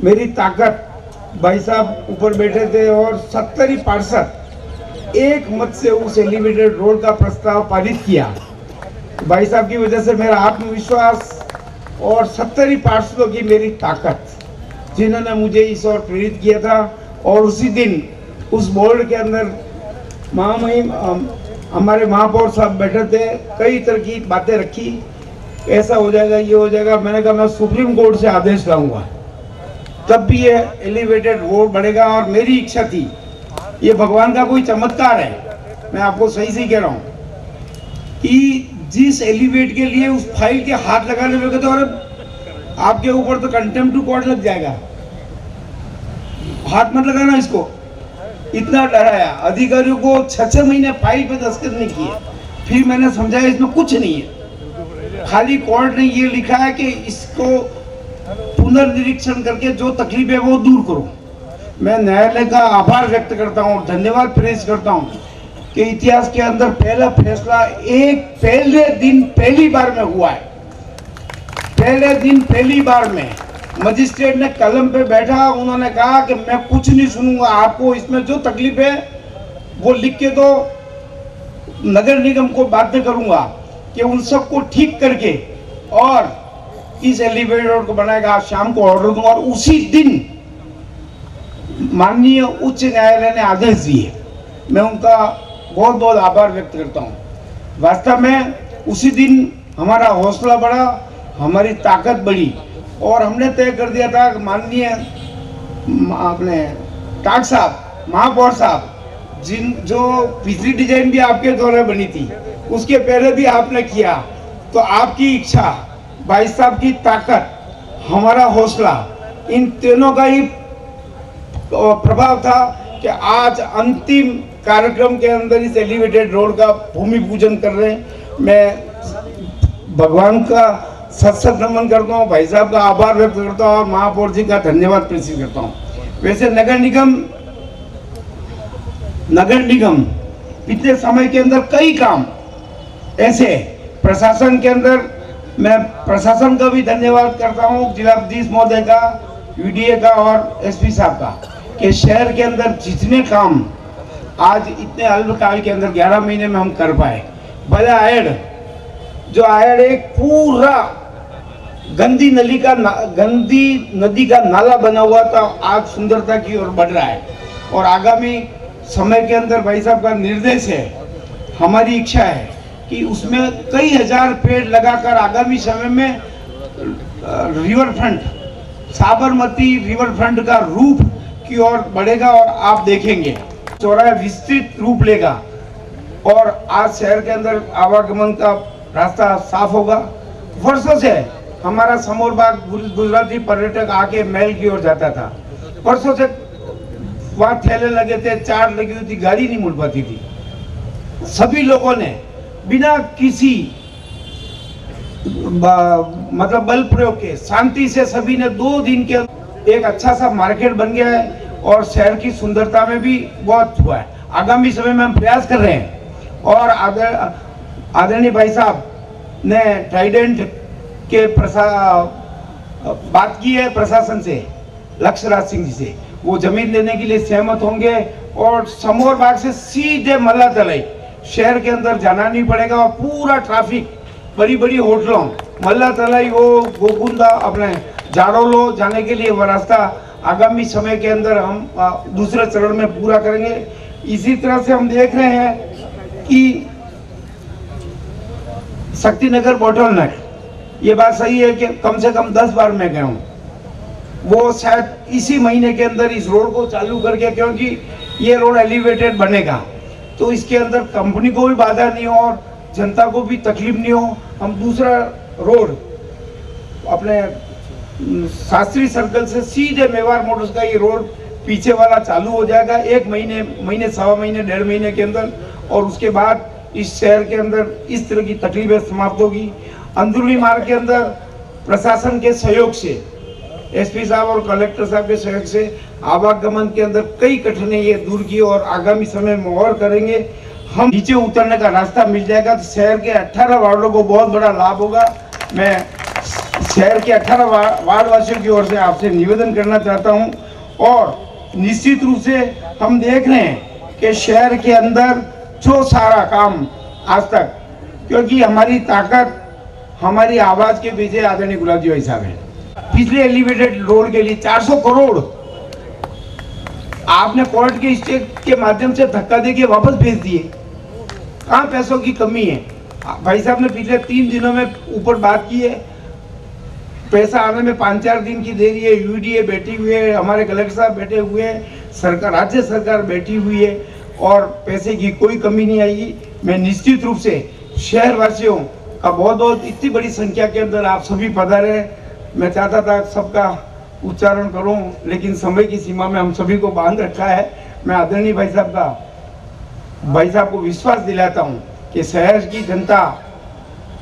Speaker 9: मेरी ताकत, भाई साहब ऊपर बैठे थे और 70 पार्षद एक मत से उस एलिवेटेड रोड का प्रस्ताव पारित किया। भाई साहब की वजह से मेरा आत्मविश्वास और 70 पार्षदों की मेरी ताकत, जिन्होंने मुझे इस ओर प्रेरित किया था। और उसी दिन उस बोर्ड के अंदर महामहिम हमारे महापौर साहब बैठे थे, कई तरह की बातें रखी, ऐसा हो जाएगा, ये हो जाएगा। मैंने कहा मैं सुप्रीम कोर्ट से आदेश लाऊंगा, तब भी ये एलिवेटेड रोड बढ़ेगा। और मेरी इच्छा थी, ये भगवान का कोई चमत्कार है, मैं आपको सही से कह रहा हूँ, कि जिस एलिवेट के लिए उस फाइल के हाथ लगाने लगे तो अरे आपके ऊपर तो कंटेम्प्ट टू कोर्ट लग जाएगा, हाथ मत लगाना इसको, इतना डराया। अधिकारियों को 6-6 महीने फाइल पे दस्तखत नहीं किए। फिर मैंने समझाया इसमें कुछ नहीं है, खाली कोर्ट ने ये लिखा है कि इसको पुनर्निरीक्षण करके जो तकलीफ है वो दूर करो। मैं न्यायालय का आभार व्यक्त करता हूँ और धन्यवाद पेश करता हूँ कि इतिहास के अंदर पहला फैसला पहले दिन पहली बार में हुआ है। पहले दिन पहली बार में मजिस्ट्रेट ने कलम पे बैठा, उन्होंने कहा कि मैं कुछ नहीं सुनूंगा, आपको इसमें जो तकलीफ है वो लिख के दो, नगर निगम को बाध्य करूंगा कि उन सबको ठीक करके और इस एलिवेटेड रोड को बनाएगा। आज शाम को ऑर्डर दूंगा और उसी दिन माननीय उच्च न्यायालय ने आदेश दिए। मैं उनका बहुत बहुत आभार व्यक्त करता हूँ। वास्तव में उसी दिन हमारा हौसला बढ़ा, हमारी ताकत बढ़ी और हमने तय कर दिया था कि माननीय अपने टाक साहब, महापौर साहब, जो पिछली डिजाइन भी आपके द्वारा बनी थी उसके पहले भी आपने किया, तो आपकी इच्छा, भाई साहब की ताकत, हमारा हौसला, इन तीनों का ही प्रभाव था कि आज अंतिम कार्यक्रम के अंदर इस एलिवेटेड रोड का भूमि पूजन कर रहे हैं। मैं भगवान का सत नमन करता हूँ, भाई साहब का आभार व्यक्त करता हूँ और महापौर जी का धन्यवाद पेश करता हूँ। वैसे नगर निगम पिछले समय के अंदर कई काम ऐसे प्रशासन के अंदर, मैं प्रशासन का भी धन्यवाद करता हूँ, जिलाधीश महोदय का, यूडीए का और एसपी साहब का, कि शहर के अंदर जितने काम आज इतने अल्पकाल के अंदर 11 महीने में हम कर पाए। भले आयड एक पूरा गंदी नदी का नाला बना हुआ था, आज सुंदरता की ओर बढ़ रहा है और आगामी समय के अंदर भाई साहब का निर्देश है, हमारी इच्छा है कि उसमें कई हजार पेड़ लगाकर आगामी समय में river front, Sabarmati river front का रूप की ओर बढ़ेगा और आप देखेंगे चौराहा विस्तृत रूप लेगा और आज शहर के अंदर आवागमन का रास्ता साफ होगा। वर्षों से हमारा समोर बाग गुजराती पर्यटक आके महल की ओर जाता था, वर्षों से वहाँ ठेले लगे थे, चार लगी हुई थी, गाड़ी नहीं मुड़ पाती थी। सभी लोगों ने बिना किसी मतलब बल प्रयोग के शांति से सभी ने 2 दिन के एक अच्छा सा मार्केट बन गया है और शहर की सुंदरता में भी बहुत हुआ है। आगामी समय में हम प्रयास कर रहे हैं और आदरणीय भाई साहब ने ट्राइडेंट के बात की है प्रशासन से, लक्ष्यराज सिंह जी से, वो जमीन लेने के लिए सहमत होंगे और समोर बाग से सीधे मल्ला तलाई शहर के अंदर जाना नहीं पड़ेगा और पूरा ट्रैफिक बड़ी बड़ी होटलों मल्ला तलाई हो गोकुंदा अपने जाड़ोलो जाने के लिए वो रास्ता आगामी समय के अंदर हम दूसरे चरण में पूरा करेंगे। इसी तरह से हम देख रहे हैं कि शक्तिनगर बोटलनेक, ये बात सही है कि कम से कम 10 बार मैं गया हूँ, वो शायद इसी महीने के अंदर इस रोड को चालू करके, क्योंकि ये रोड एलिवेटेड बनेगा तो इसके अंदर कंपनी को भी बाधा नहीं हो और जनता को भी तकलीफ नहीं हो। हम दूसरा रोड अपने शास्त्री सर्कल से सीधे मेवाड़ मोटर्स का ये रोड पीछे वाला चालू हो जाएगा 1 महीने, सवा महीने, 1.5 महीने के अंदर और उसके बाद इस शहर के अंदर इस तरह की तकलीफें समाप्त होगी। अंदरूनी मार्ग के अंदर प्रशासन के सहयोग से, एसपी साहब और कलेक्टर साहब के सहयोग से आवागमन के अंदर कई कठिनाइयां दूर की और आगामी समय में और करेंगे। हम नीचे उतरने का रास्ता मिल जाएगा तो शहर के 18 वार्डों को बहुत बड़ा लाभ होगा। मैं शहर के 18 वार्ड वासियों की ओर से आपसे निवेदन करना चाहता हूं और निश्चित रूप से हम देख रहे हैं कि शहर के अंदर जो सारा काम आज तक, क्योंकि हमारी ताकत, हमारी आवाज के पीछे आदरणीय गुलाब जी भाई साहब है। पिछले एलिवेटेड रोड के लिए 400 करोड़ आपने कोर्ट के स्टे के माध्यम से धक्का देके वापस भेज दिए। कहाँ पैसों की कमी है? भाई साहब ने पिछले 3 दिनों में ऊपर बात की है, पैसा आने में 5-4 दिन की देरी है। यूडीए बैठी हुई है, हमारे कलेक्टर साहब बैठे हुए हैं, सरकार, राज्य सरकार बैठी हुई है और पैसे की कोई कमी नहीं आएगी। मैं निश्चित रूप से शहर वासियों का बहुत इतनी बड़ी संख्या के अंदर आप सभी पधारे, मैं चाहता था सबका उच्चारण करूं, लेकिन समय की सीमा में हम सभी को बांध रखा है। मैं आदरणीय भाई साहब को विश्वास दिलाता हूं कि शहर की जनता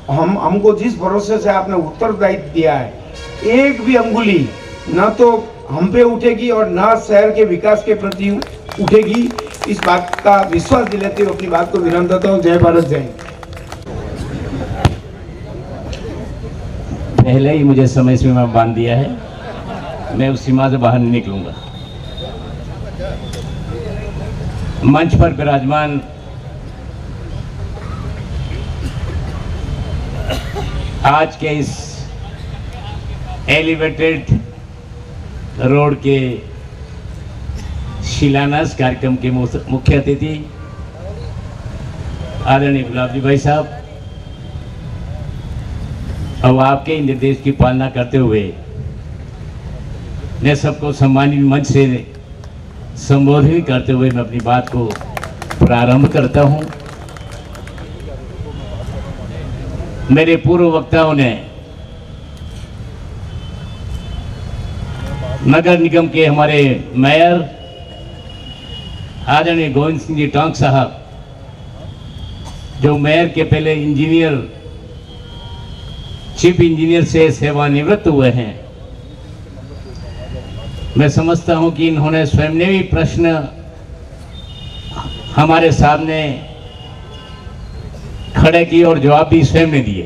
Speaker 9: हमको जिस भरोसे से आपने उत्तरदायित्व दिया है, एक भी अंगुली न तो हम पे उठेगी और न शहर के विकास के प्रति उठेगी। इस बात का विश्वास दिलाते हुए अपनी बात को विराम देता हूँ। जय भारत, जय हिंद।
Speaker 6: पहले ही मुझे समय सीमा बांध दिया है, मैं उस सीमा से बाहर नहीं निकलूंगा। मंच पर विराजमान आज के इस एलिवेटेड रोड के शिलान्यास कार्यक्रम के मुख्य अतिथि आदरणीय गुलाब जी भाई साहब, अब आपके निर्देश की पालना करते हुए मैं सबको सम्मानित मंच से संबोधित करते हुए मैं अपनी बात को प्रारंभ करता हूं। मेरे पूर्व वक्ताओं ने नगर निगम के हमारे मेयर आदरणीय गोविंद सिंह जी टोंक साहब, जो मेयर के पहले इंजीनियर चीफ इंजीनियर से सेवानिवृत्त हुए हैं, मैं समझता हूं कि इन्होंने स्वयं ने भी प्रश्न हमारे सामने खड़े किए और जवाब भी स्वयं ने दिए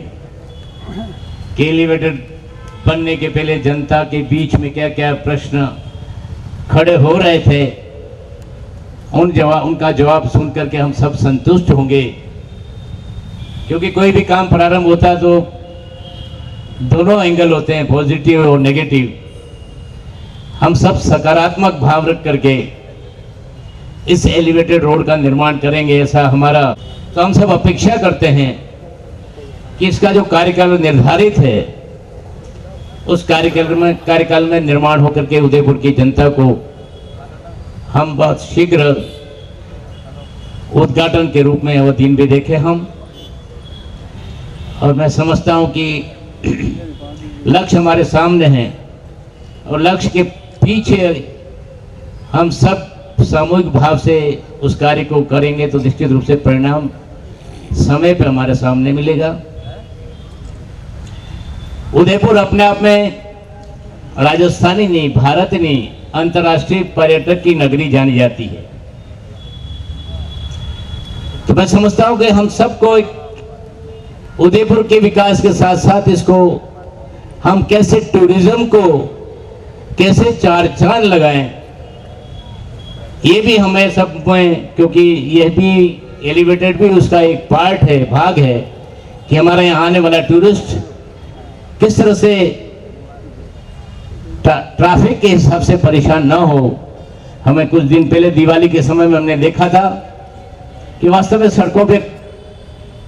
Speaker 6: कि एलिवेटेड बनने के पहले जनता के बीच में क्या क्या प्रश्न खड़े हो रहे थे। उनका जवाब सुन करके हम सब संतुष्ट होंगे, क्योंकि कोई भी काम प्रारंभ होता है तो दोनों एंगल होते हैं, पॉजिटिव और नेगेटिव। हम सब सकारात्मक भाव रख करके इस एलिवेटेड रोड का निर्माण करेंगे, ऐसा हमारा। तो हम सब अपेक्षा करते हैं कि इसका जो कार्यकाल निर्धारित है उस कार्यकाल में निर्माण होकर के उदयपुर की जनता को हम बहुत शीघ्र उद्घाटन के रूप में वह दिन भी देखें हम। और मैं समझता हूं कि लक्ष्य हमारे सामने है और लक्ष्य के पीछे हम सब सामूहिक भाव से उस कार्य को करेंगे तो निश्चित रूप से परिणाम समय पर हमारे सामने मिलेगा। उदयपुर अपने आप में राजस्थानी नहीं, भारत नहीं, अंतर्राष्ट्रीय पर्यटक की नगरी जानी जाती है। तो मैं समझता हूं कि हम सबको उदयपुर के विकास के साथ साथ इसको हम कैसे टूरिज्म को कैसे चार चांद लगाएं, ये भी हमें सब में, क्योंकि यह भी एलिवेटेड भी उसका एक पार्ट है, भाग है कि हमारे यहाँ आने वाला टूरिस्ट किस तरह से ट्रैफिक के हिसाब से परेशान ना हो। हमें कुछ दिन पहले दिवाली के समय में हमने देखा था कि वास्तव में सड़कों पे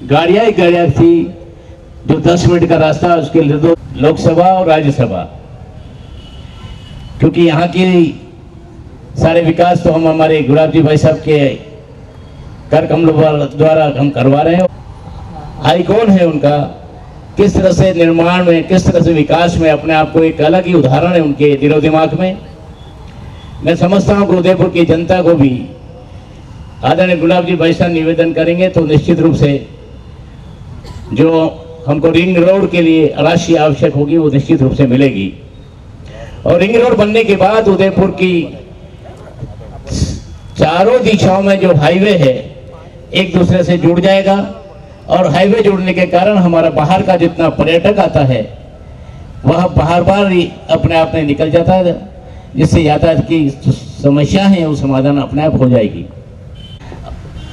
Speaker 6: गाड़ियां ही गाड़ियां थी, जो 10 मिनट का रास्ता उसके लिए दो लोकसभा और राज्यसभा, क्योंकि यहाँ की सारे विकास तो हम हमारे गुलाब जी भाई साहब के कार्यक्रम द्वारा हम करवा रहे हैं। आइकॉन है उनका, किस तरह से निर्माण में, किस तरह से विकास में अपने आप को एक अलग ही उदाहरण है उनके दिलो दिमाग में। मैं समझता हूं कि उदयपुर की जनता को भी आदरणीय गुलाब जी भाई साहब निवेदन करेंगे तो निश्चित रूप से जो हमको रिंग रोड के लिए राशि आवश्यक होगी वो निश्चित रूप से मिलेगी। और रिंग रोड बनने के बाद उदयपुर की चारों दिशाओं में जो हाईवे है एक दूसरे से जुड़ जाएगा और हाईवे जुड़ने के कारण हमारा बाहर का जितना पर्यटक आता है वह बार ही अपने आप में निकल जाता है, जिससे यातायात की समस्या है वो समाधान अपने आप हो जाएगी।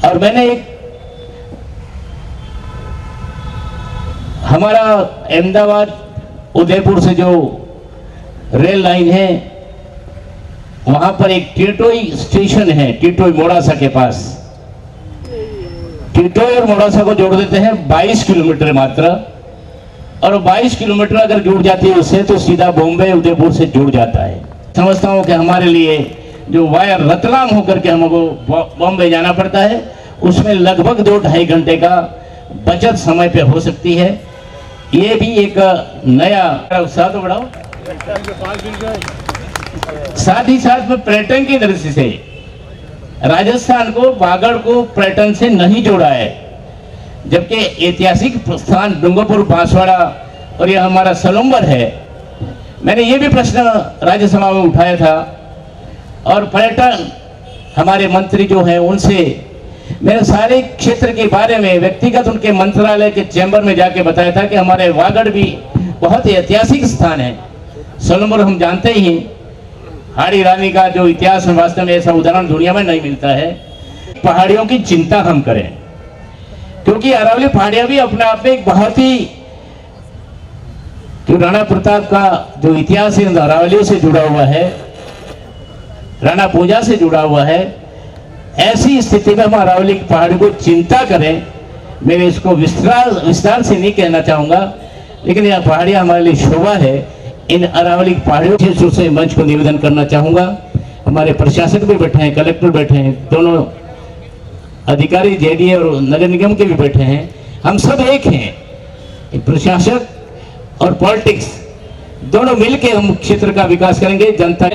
Speaker 6: और मैंने एक हमारा अहमदाबाद उदयपुर से जो रेल लाइन है वहां पर एक टिटोई स्टेशन है, टिटोई मोड़ासा के पास। टिटोई और मोड़ासा को जोड़ देते हैं 22 किलोमीटर मात्र, और 22 किलोमीटर अगर जुड़ जाती है उससे तो सीधा बॉम्बे उदयपुर से जुड़ जाता है। समझता हूं कि हमारे लिए जो वाया रतलाम होकर के हमको बॉम्बे जाना पड़ता है उसमें लगभग 2-2.5 घंटे का बचत समय पे हो सकती है। ये भी एक नया उत्साह तो बढ़ाओ। साथ ही साथ में पर्यटन की दृष्टि से राजस्थान को बागड़ को पर्यटन से नहीं जोड़ा है, जबकि ऐतिहासिक स्थान डूंगरपुर बांसवाड़ा और यह हमारा सलूम्बर है। मैंने ये भी प्रश्न राज्यसभा में उठाया था और पर्यटन हमारे मंत्री जो हैं उनसे मैंने सारे क्षेत्र के बारे में व्यक्तिगत उनके मंत्रालय के चैम्बर में जाके बताया था कि हमारे वागड़ भी बहुत ऐतिहासिक स्थान है। सलूम्बर हम जानते ही हैं, हाड़ी रानी का जो इतिहास में वास्तव में ऐसा उदाहरण दुनिया में नहीं मिलता है। पहाड़ियों की चिंता हम करें, क्योंकि अरावली पहाड़ियां भी अपने आप में एक बहुत ही जो राणा प्रताप का जो इतिहास है अरावलियों से जुड़ा हुआ है, राणा पूजा से जुड़ा हुआ है। ऐसी स्थिति में हम अरावली की पहाड़ी को चिंता करें, मैं इसको विस्तार से नहीं कहना चाहूंगा, लेकिन यह पहाड़ियां हमारे लिए शोभा है। इन अरावली पहाड़ियों से मंच को निवेदन करना चाहूंगा। हमारे प्रशासक भी बैठे हैं, कलेक्टर बैठे हैं, दोनों अधिकारी जेडीए और नगर निगम के भी बैठे हैं। हम सब एक हैं, प्रशासक और पॉलिटिक्स दोनों मिलकर हम क्षेत्र का विकास करेंगे। जनता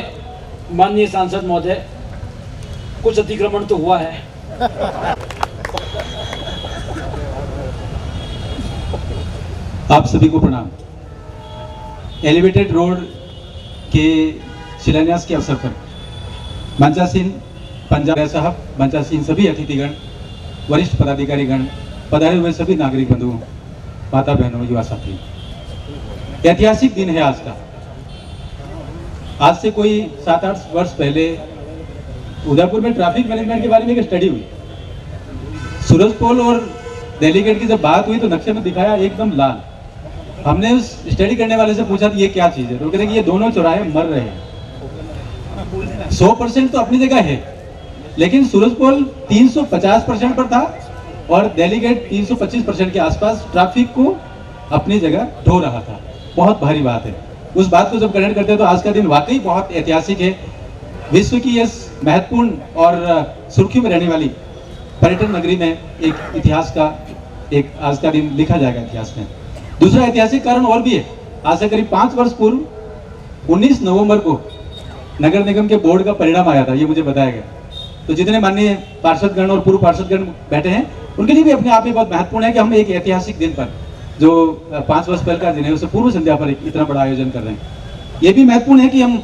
Speaker 1: माननीय सांसद महोदय, कुछ अतिक्रमण तो हुआ है।
Speaker 10: आप सभी को प्रणाम। एलिवेटेड रोड के शिलान्यास के अवसर पर मंचासीन पंजाब साहब, मंचासीन सभी अतिथिगण, वरिष्ठ पदाधिकारीगण, पधारे हुए सभी नागरिक बंधुओं, माता बहनों, युवा साथी, ऐतिहासिक दिन है आज का। आज से कोई 7-8 वर्ष पहले उदयपुर में ट्रैफिक मैनेजमेंट के बारे में एक स्टडी हुई। सूरजपोल और दिल्ली गेट की जब बात हुई तो नक्शे में दिखाया एकदम लाल। हमने उस स्टडी करने वाले से पूछा ये क्या चीज है, तो कहते कि ये दोनों चौराहे मर रहे हैं। 100% तो अपनी जगह है, लेकिन सूरजपोल 350% पर था और दिल्ली गेट 325% के आसपास ट्रैफिक को अपनी जगह ढो रहा था। बहुत भारी बात है। उस बात को जब कनेक्ट करते हैं तो आज का दिन वाकई बहुत ऐतिहासिक है। विश्व की इस महत्वपूर्ण और सुर्खियों में रहने वाली पर्यटन नगरी में एक इतिहास का एक आज का दिन लिखा जाएगा इतिहास में। दूसरा ऐतिहासिक कारण और भी है। आज से करीब 5 वर्ष पूर्व 19 नवंबर को नगर निगम के बोर्ड का परिणाम आया था, ये मुझे बताया गया। तो जितने माननीय पार्षदगण और पूर्व पार्षदगण बैठे हैं उनके लिए भी अपने आप में बहुत महत्वपूर्ण है कि हम एक ऐतिहासिक दिन पर जो 5 वर्ष पहले का दिन है उससे पूर्व संध्या पर इतना बड़ा आयोजन कर रहे हैं। ये भी महत्वपूर्ण है कि हम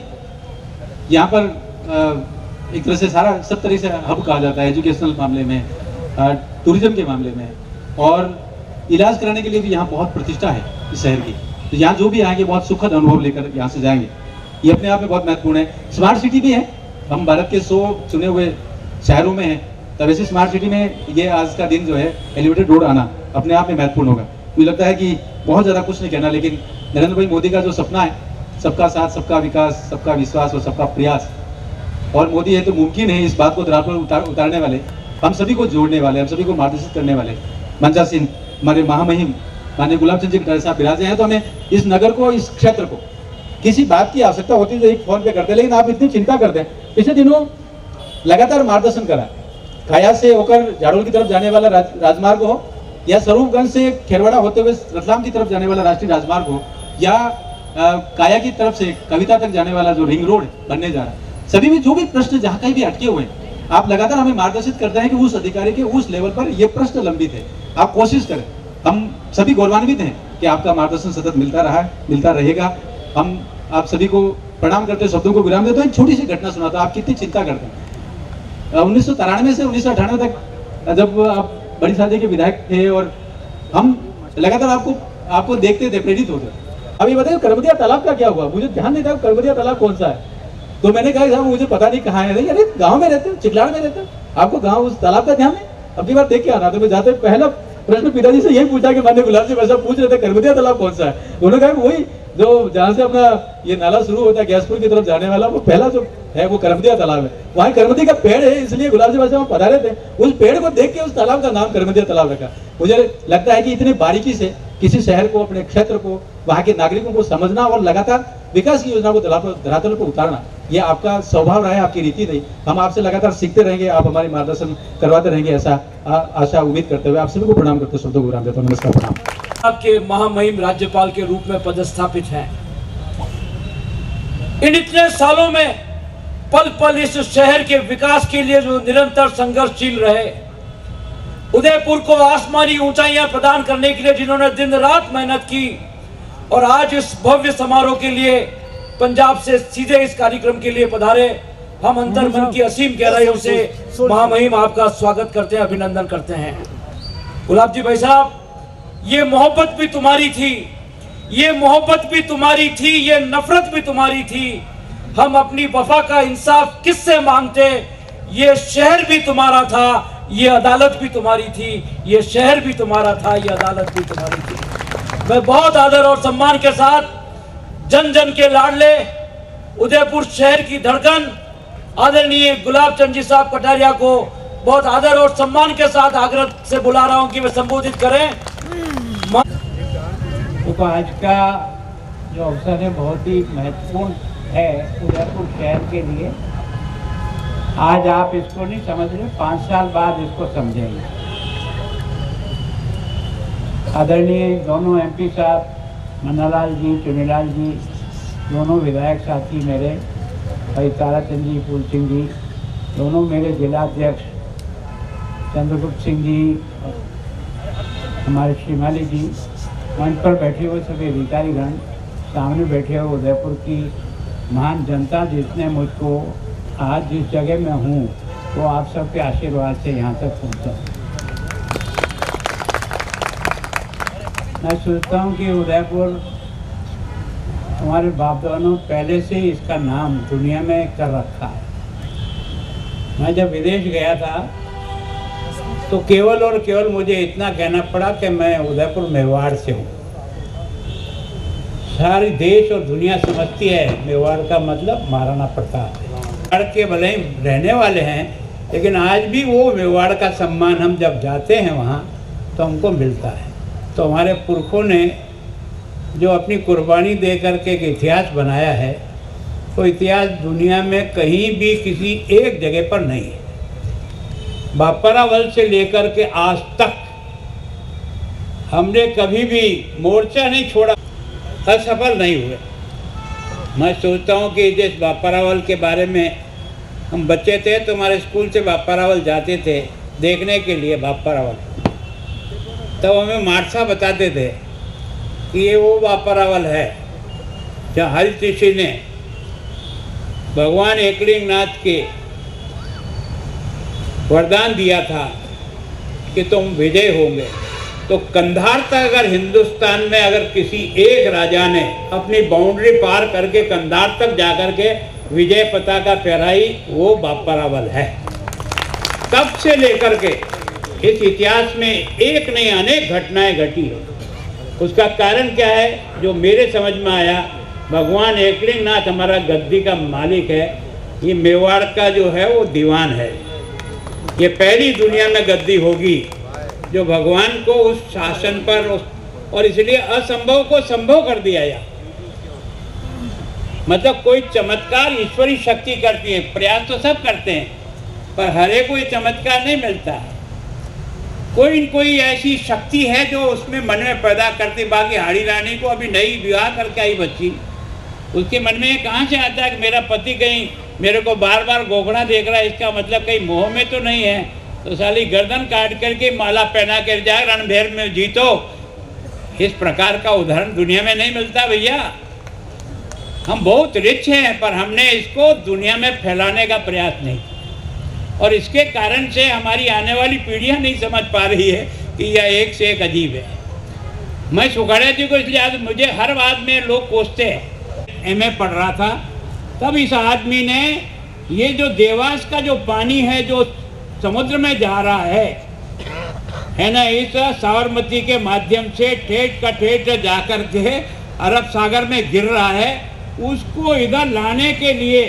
Speaker 10: यहाँ पर एक तरह से सारा सब तरह से हब कहा जाता है, एजुकेशनल मामले में, टूरिज्म के मामले में, और इलाज कराने के लिए भी यहाँ बहुत प्रतिष्ठा है इस शहर की। तो यहाँ जो भी आएंगे बहुत सुखद अनुभव लेकर यहाँ से जाएंगे। ये अपने आप में बहुत महत्वपूर्ण है। स्मार्ट सिटी भी है, हम भारत के 100 चुने हुए शहरों में हैं, तब ऐसे स्मार्ट सिटी में ये आज का दिन जो है एलिवेटेड रोड आना अपने आप में महत्वपूर्ण होगा। मुझे लगता है कि बहुत ज़्यादा कुछ नहीं कहना, लेकिन नरेंद्र भाई मोदी का जो सपना है, सबका साथ, सबका विकास, सबका विश्वास और सबका प्रयास, और मोदी है तो मुमकिन है इस बात को धरा पर उतारने वाले, हम सभी को जोड़ने वाले, हम सभी को मार्गदर्शित करने वाले मंचासीन हमारे महामहिम माननीय गुलाब चंद जी कटारिया साहब विराजे हैं। तो हमें इस नगर को, इस क्षेत्र को किसी बात की आवश्यकता होती है तो एक फोन पे करते हैं, लेकिन आप इतनी चिंता करते हैं। पिछले दिनों लगातार मार्गदर्शन करा, काया से होकर झाड़ोल की तरफ जाने वाला राजमार्ग हो, या स्वरूपगंज से खेरवाड़ा होते हुए रतलाम की तरफ जाने वाला राष्ट्रीय राजमार्ग हो, या काया की तरफ से कविता तक जाने वाला जो रिंग रोड बनने जा रहा है, सभी में जो भी प्रश्न जहाँ कहीं भी अटके हुए हैं, आप लगातार हमें मार्गदर्शित करते हैं कि उस अधिकारी के उस लेवल पर ये प्रश्न लंबित है, आप कोशिश करें। हम सभी गौरवान्वित हैं कि आपका मार्गदर्शन सतत मिलता रहा है, मिलता रहेगा। हम आप सभी को प्रणाम करते, शब्दों को विराम देते हैं। एक छोटी सी घटना सुनाता, आप कितनी चिंता करते हैं। 1993 से 1998 तक जब आप बड़ी शादी के विधायक थे और हम लगातार आपको देखते थे, प्रेरित होते। अब ये बताइए करमदिया तालाब का क्या हुआ? मुझे ध्यान नहीं था करमदिया तालाब कौन सा है। तो मैंने कहा साहब मुझे पता नहीं कहाँ है। नहीं, अरे गांव में रहते, चिकलाड़ में रहते, आपको गांव उस तालाब का ध्यान नहीं? अगली बार देख के आना। तो मैं जाते पहला प्रश्न पिताजी से यही पूछा कि माननीय गुलाब जी साहब पूछ रहे थे करमदिया तालाब कौन सा है। उन्होंने कहा वही जो जहाँ से अपना ये नाला शुरू होता है गैसपुर की तरफ जाने वाला, वो पहला जो है वो करमदिया तालाब है। वहाँ करमदी का पेड़ है, इसलिए गुलाब जी साहब पधारे थे। उस पेड़ को देख के उस तालाब का नाम करमदिया तालाब रखा। मुझे लगता है कि इतनी बारीकी से किसी शहर को, अपने क्षेत्र को, वहाँ के नागरिकों को समझना और लगातार विकास की योजना को धरातल पर उतारना, ये आपका स्वभाव रहा है, आपकी रीति नहीं। हम आपसे लगातार सीखते रहेंगे, आप हमारी मार्गदर्शन करवाते रहेंगे, ऐसा आशा उम्मीद करते हुए आप सभी को प्रणाम करते, शब्दों को विराम देता हूँ। नमस्कार, प्रणाम।
Speaker 1: आपके महामहिम राज्यपाल के रूप में पदस्थापित हैं इन इतने सालों में पल पल इस शहर के विकास के लिए जो निरंतर संघर्षशील रहे, उदयपुर को आसमानी ऊंचाइयां प्रदान करने के लिए जिन्होंने दिन रात मेहनत की, और आज इस भव्य समारोह के लिए पंजाब से सीधे इस कार्यक्रम के लिए पधारे, हम अंतर मन की असीम गहराइयों से महामहिम आपका स्वागत करते हैं, अभिनंदन करते हैं। गुलाब जी भाई साहब, ये मोहब्बत भी तुम्हारी थी, ये मोहब्बत भी तुम्हारी थी, ये नफरत भी तुम्हारी थी। हम अपनी वफा का इंसाफ किससे मांगते? ये शहर भी तुम्हारा था, ये अदालत भी तुम्हारी थी, ये शहर भी तुम्हारा था, ये अदालत भी तुम्हारी थी। मैं बहुत आदर और सम्मान के साथ जन जन के लाडले, उदयपुर शहर की धड़कन, आदरणीय गुलाब चंद जी साहब कटारिया को बहुत आदर और सम्मान के साथ आग्रह से बुला रहा हूं कि वे संबोधित करें।
Speaker 11: तो आज का जो अवसर है बहुत ही महत्वपूर्ण है उदयपुर शहर के लिए। आज आप इसको नहीं समझ रहे, 5 साल बाद इसको समझेंगे। आदरणीय दोनों एमपी साहब मन्नालाल जी, चुनीलाल जी, दोनों विधायक साथी मेरे, भाई ताराचंद जी, फूल सिंह जी, दोनों मेरे जिलाध्यक्ष चंद्रगुप्त सिंह जी, हमारे श्रीमाली जी, मंच पर बैठे हुए सभी अधिकारीगण, सामने बैठे हुए उदयपुर की महान जनता जिसने मुझको आज जिस जगह में हूँ वो आप सबके आशीर्वाद से यहाँ तक पहुँचा। मैं सोचता हूँ कि उदयपुर हमारे बाप दादों ने पहले से ही इसका नाम दुनिया में कर रखा है। मैं जब विदेश गया था तो केवल और केवल मुझे इतना कहना पड़ा कि मैं उदयपुर मेवाड़ से हूँ। सारी देश और दुनिया समझती है मेवाड़ का मतलब महाराणा प्रताप है। मेवाड़ के भले ही रहने वाले हैं, लेकिन आज भी वो मेवाड़ का सम्मान हम जब जाते हैं वहाँ तो हमको मिलता है। तो हमारे पुरखों ने जो अपनी कुर्बानी दे करके एक इतिहास बनाया है, वो इतिहास दुनिया में कहीं भी किसी एक जगह पर नहीं है। बापरावल से लेकर के आज तक हमने कभी भी मोर्चा नहीं छोड़ा, असफल नहीं हुए। मैं सोचता हूँ कि जिस बापरावल के बारे में हम बच्चे थे तो हमारे स्कूल से बापरावल जाते थे देखने के लिए बापरावल, तब हमें मारसा बताते थे कि ये वो बापरावल है जहाँ हरि ऋषि ने भगवान एकलिंगनाथ के वरदान दिया था कि तुम विजय होंगे। तो कंधार तक अगर हिंदुस्तान में अगर किसी एक राजा ने अपनी बाउंड्री पार करके कंधार तक जाकर के विजय पताका फहराई, वो बापरावल है। तब से लेकर के इस इतिहास में एक नहीं अनेक घटनाएं घटी है। उसका कारण क्या है? जो मेरे समझ में आया, भगवान एकलिंगनाथ हमारा गद्दी का मालिक है, ये मेवाड़ का जो है वो दीवान है। ये पहली दुनिया में गद्दी होगी जो भगवान को उस शासन पर और इसलिए असंभव को संभव कर दिया या मतलब कोई चमत्कार ईश्वरी शक्ति करती है। प्रयास तो सब करते हैं पर हर एक कोई चमत्कार नहीं मिलता है। कोई न कोई ऐसी शक्ति है जो उसमें मन में पैदा करती। बाकी हाड़ी रानी को अभी नई विवाह करके आई बच्ची, उसके मन में कहाँ से आता है कि मेरा पति कहीं मेरे को बार बार गोगड़ा देख रहा है, इसका मतलब कहीं मोह में तो नहीं है। तो साली गर्दन काट करके माला पहना कर जाए रणभेर में जीतो। इस प्रकार का उदाहरण दुनिया में नहीं मिलता भैया। हम बहुत रिच हैं पर हमने इसको दुनिया में फैलाने का प्रयास नहीं किया, और इसके कारण से हमारी आने वाली पीढ़ियां नहीं समझ पा रही है कि यह एक से एक अजीब है। मैं सुखाड़िया जी को इसलिए आज मुझे हर बात में लोग कोसते हैं। एमए पढ़ रहा था तब इस आदमी ने ये जो देवास का जो पानी है जो समुद्र में जा रहा है ना, इस साबरमती के माध्यम से ठेठ का ठेठ जाकर के अरब सागर में गिर रहा है, उसको इधर लाने के लिए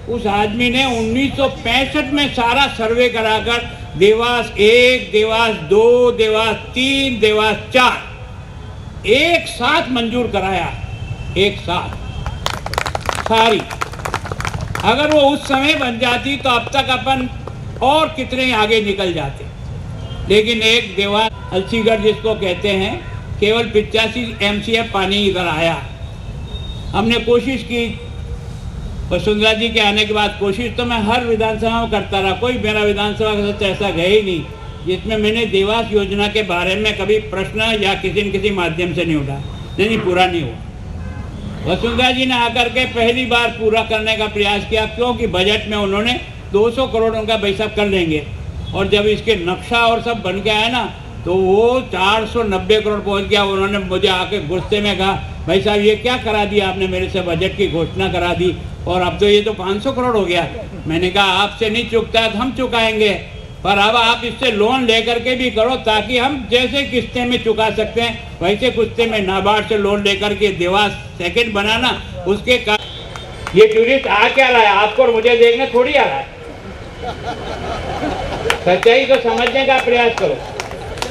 Speaker 11: उस आदमी ने 1965 में सारा सर्वे कराकर देवास 1, देवास 2, देवास 3, देवास 4 एक साथ मंजूर कराया, एक साथ सारी। अगर वो उस समय बन जाती तो अब तक अपन और कितने आगे निकल जाते। लेकिन एक देवास अलसीगढ़ जिसको कहते हैं, केवल 85 MCF पानी इधर आया। हमने कोशिश की वसुंधरा जी के आने के बाद कोशिश तो मैं हर विधानसभा में करता रहा, कोई मेरा विधानसभा का सच ऐसा गया ही नहीं जिसमें मैंने देवास योजना के बारे में कभी प्रश्न या किसी न किसी माध्यम से नहीं उठा, नहीं पूरा नहीं हुआ। वसुंधरा जी ने आकर के पहली बार पूरा करने का प्रयास किया, क्योंकि बजट में उन्होंने 200 करोड़ उनका भाई साहब कर लेंगे, और जब इसके नक्शा और सब बन के आया ना तो वो 490 करोड़ पहुंच गया। उन्होंने मुझे आके गुस्से में कहा, भाई साहब ये क्या करा दिया आपने, मेरे से बजट की घोषणा करा दी और अब तो ये तो 500 करोड़ हो गया। मैंने कहा आपसे नहीं चुकता है तो हम चुकाएंगे, पर अब आप इससे लोन लेकर के भी करो ताकि हम जैसे किस्तें में चुका सकते हैं वैसे किस्तें में नाबार्ड से लोन लेकर के देवास सेकंड बनाना। उसके ये टूरिस्ट आ क्या रहा है, आपको और मुझे देखने थोड़ी आ रहा है, सच्चाई को समझने का प्रयास करो।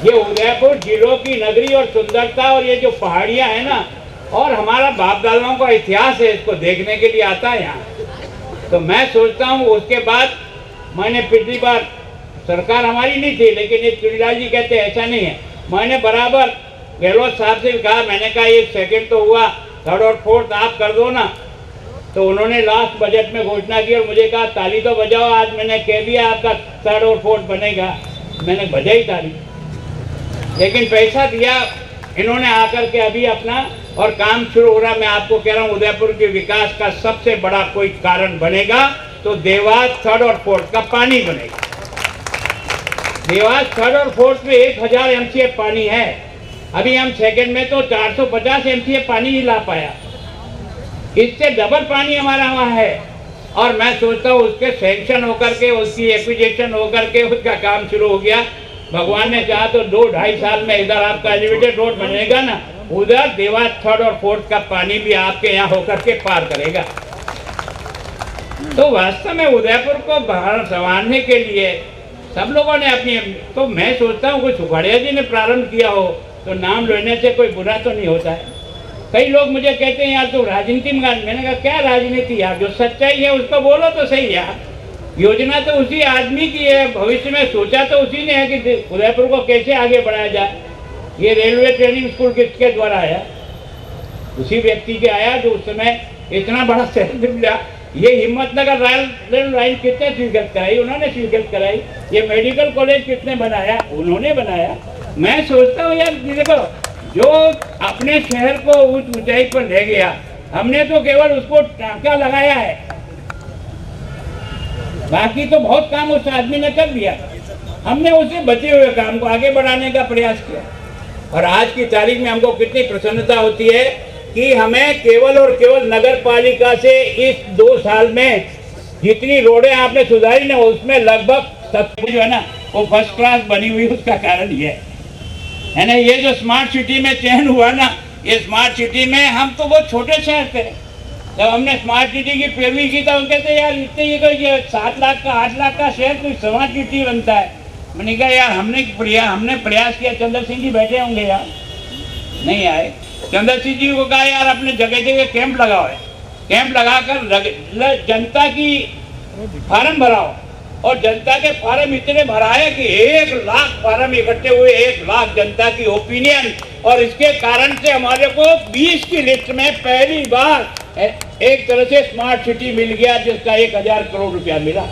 Speaker 11: ये उदयपुर जिलों की नगरी और सुंदरता और ये जो पहाड़ियां है ना, और हमारा बाप दादाओं का इतिहास है, इसको देखने के लिए आता है यहाँ। तो मैं सोचता हूँ उसके बाद मैंने पिछली बार सरकार हमारी नहीं थी, लेकिन ये चुनीलाल जी कहते ऐसा नहीं है, मैंने बराबर गहलोत साहब से कहा, मैंने कहा ये सेकंड तो हुआ, थर्ड और फोर्थ आप कर दो ना। तो उन्होंने लास्ट बजट में घोषणा की और मुझे कहा ताली तो बजाओ, आज मैंने कह दिया आपका थर्ड और फोर्थ बनेगा। मैंने बजाई ताली, लेकिन पैसा दिया इन्होंने आकर के अभी अपना, और काम शुरू हो रहा। मैं आपको कह रहा हूँ उदयपुर के विकास का सबसे बड़ा कोई कारण बनेगा तो देवास थर्ड और फोर्थ का पानी बनेगा। देवास थर्ड और फोर्थ में 1000 MCF पानी है, अभी हम सेकंड में तो 450 MCF पानी ही ला पाया, इससे डबल पानी हमारा वहाँ है। और मैं सोचता हूँ उसके सैंक्शन होकर के, उसकी एक्विजिशन होकर के उसका काम शुरू हो गया। भगवान ने चाहा तो 2-2.5 साल में इधर आपका एलिवेटेड रोड बनेगा ना, उधर देवास थर्ड और फोर्थ का पानी भी आपके यहाँ होकर के पार करेगा। तो वास्तव में उदयपुर को बाहर संवारने के लिए सब लोगों ने अपनी, तो मैं सोचता हूँ कोई सुखाड़िया जी ने प्रारंभ किया हो तो नाम लेने से कोई बुरा तो नहीं होता है। कई लोग मुझे कहते हैं यार तो राजनीति में, मैंने कहा क्या राजनीति यार, जो सच्चाई है उसको बोलो तो सही यार। योजना तो उसी आदमी की है, भविष्य में सोचा तो उसी ने है कि उदयपुर को कैसे आगे बढ़ाया जाए। ये रेलवे ट्रेनिंग स्कूल किसके द्वारा आया, उसी व्यक्ति के आया जो उस समय इतना बड़ा शहर मिला। ये हिम्मतनगर रेल लाइन किसने स्वीकृत कराई, उन्होंने स्वीकृत कराई। ये मेडिकल कॉलेज किसने बनाया, उन्होंने बनाया। मैं सोचता हूँ यार देखो, जो अपने शहर को उस ऊंचाई पर ले गया, हमने तो केवल उसको टांका लगाया है, बाकी तो बहुत काम उस आदमी ने कर दिया। हमने उसे बचे हुए काम को आगे बढ़ाने का प्रयास किया। और आज की तारीख में हमको कितनी प्रसन्नता होती है कि हमें केवल और केवल नगर पालिका से इस 2 साल में जितनी रोडें आपने सुधारी ना, उसमें लगभग सब जो है ना वो फर्स्ट क्लास बनी हुई। उसका कारण ये है ना, ये जो स्मार्ट सिटी में चयन हुआ ना, ये स्मार्ट सिटी में हम तो बहुत छोटे शहर थे, जब हमने स्मार्ट सिटी की पैरवी की था, कहते यार इतने ये 7 लाख का 8 लाख का शहर कोई स्मार्ट सिटी बनता है। मैंने कहा यार हमने प्रयास किया, चंद्र सिंह जी बैठे होंगे यार, नहीं आए। चंद्र सिंह जी को कहा यार अपने जगह जगह कैंप लगाओ, कैंप लगाकर जनता की फार्म भराओ, और जनता के फार्म इतने भराए कि 1 लाख फार्म इकट्ठे हुए, 1 लाख जनता की ओपिनियन। और इसके कारण से हमारे को 20 की लिस्ट में पहली बार एक तरह से स्मार्ट सिटी मिल गया, जिसका 1000 करोड़ रुपया मिला।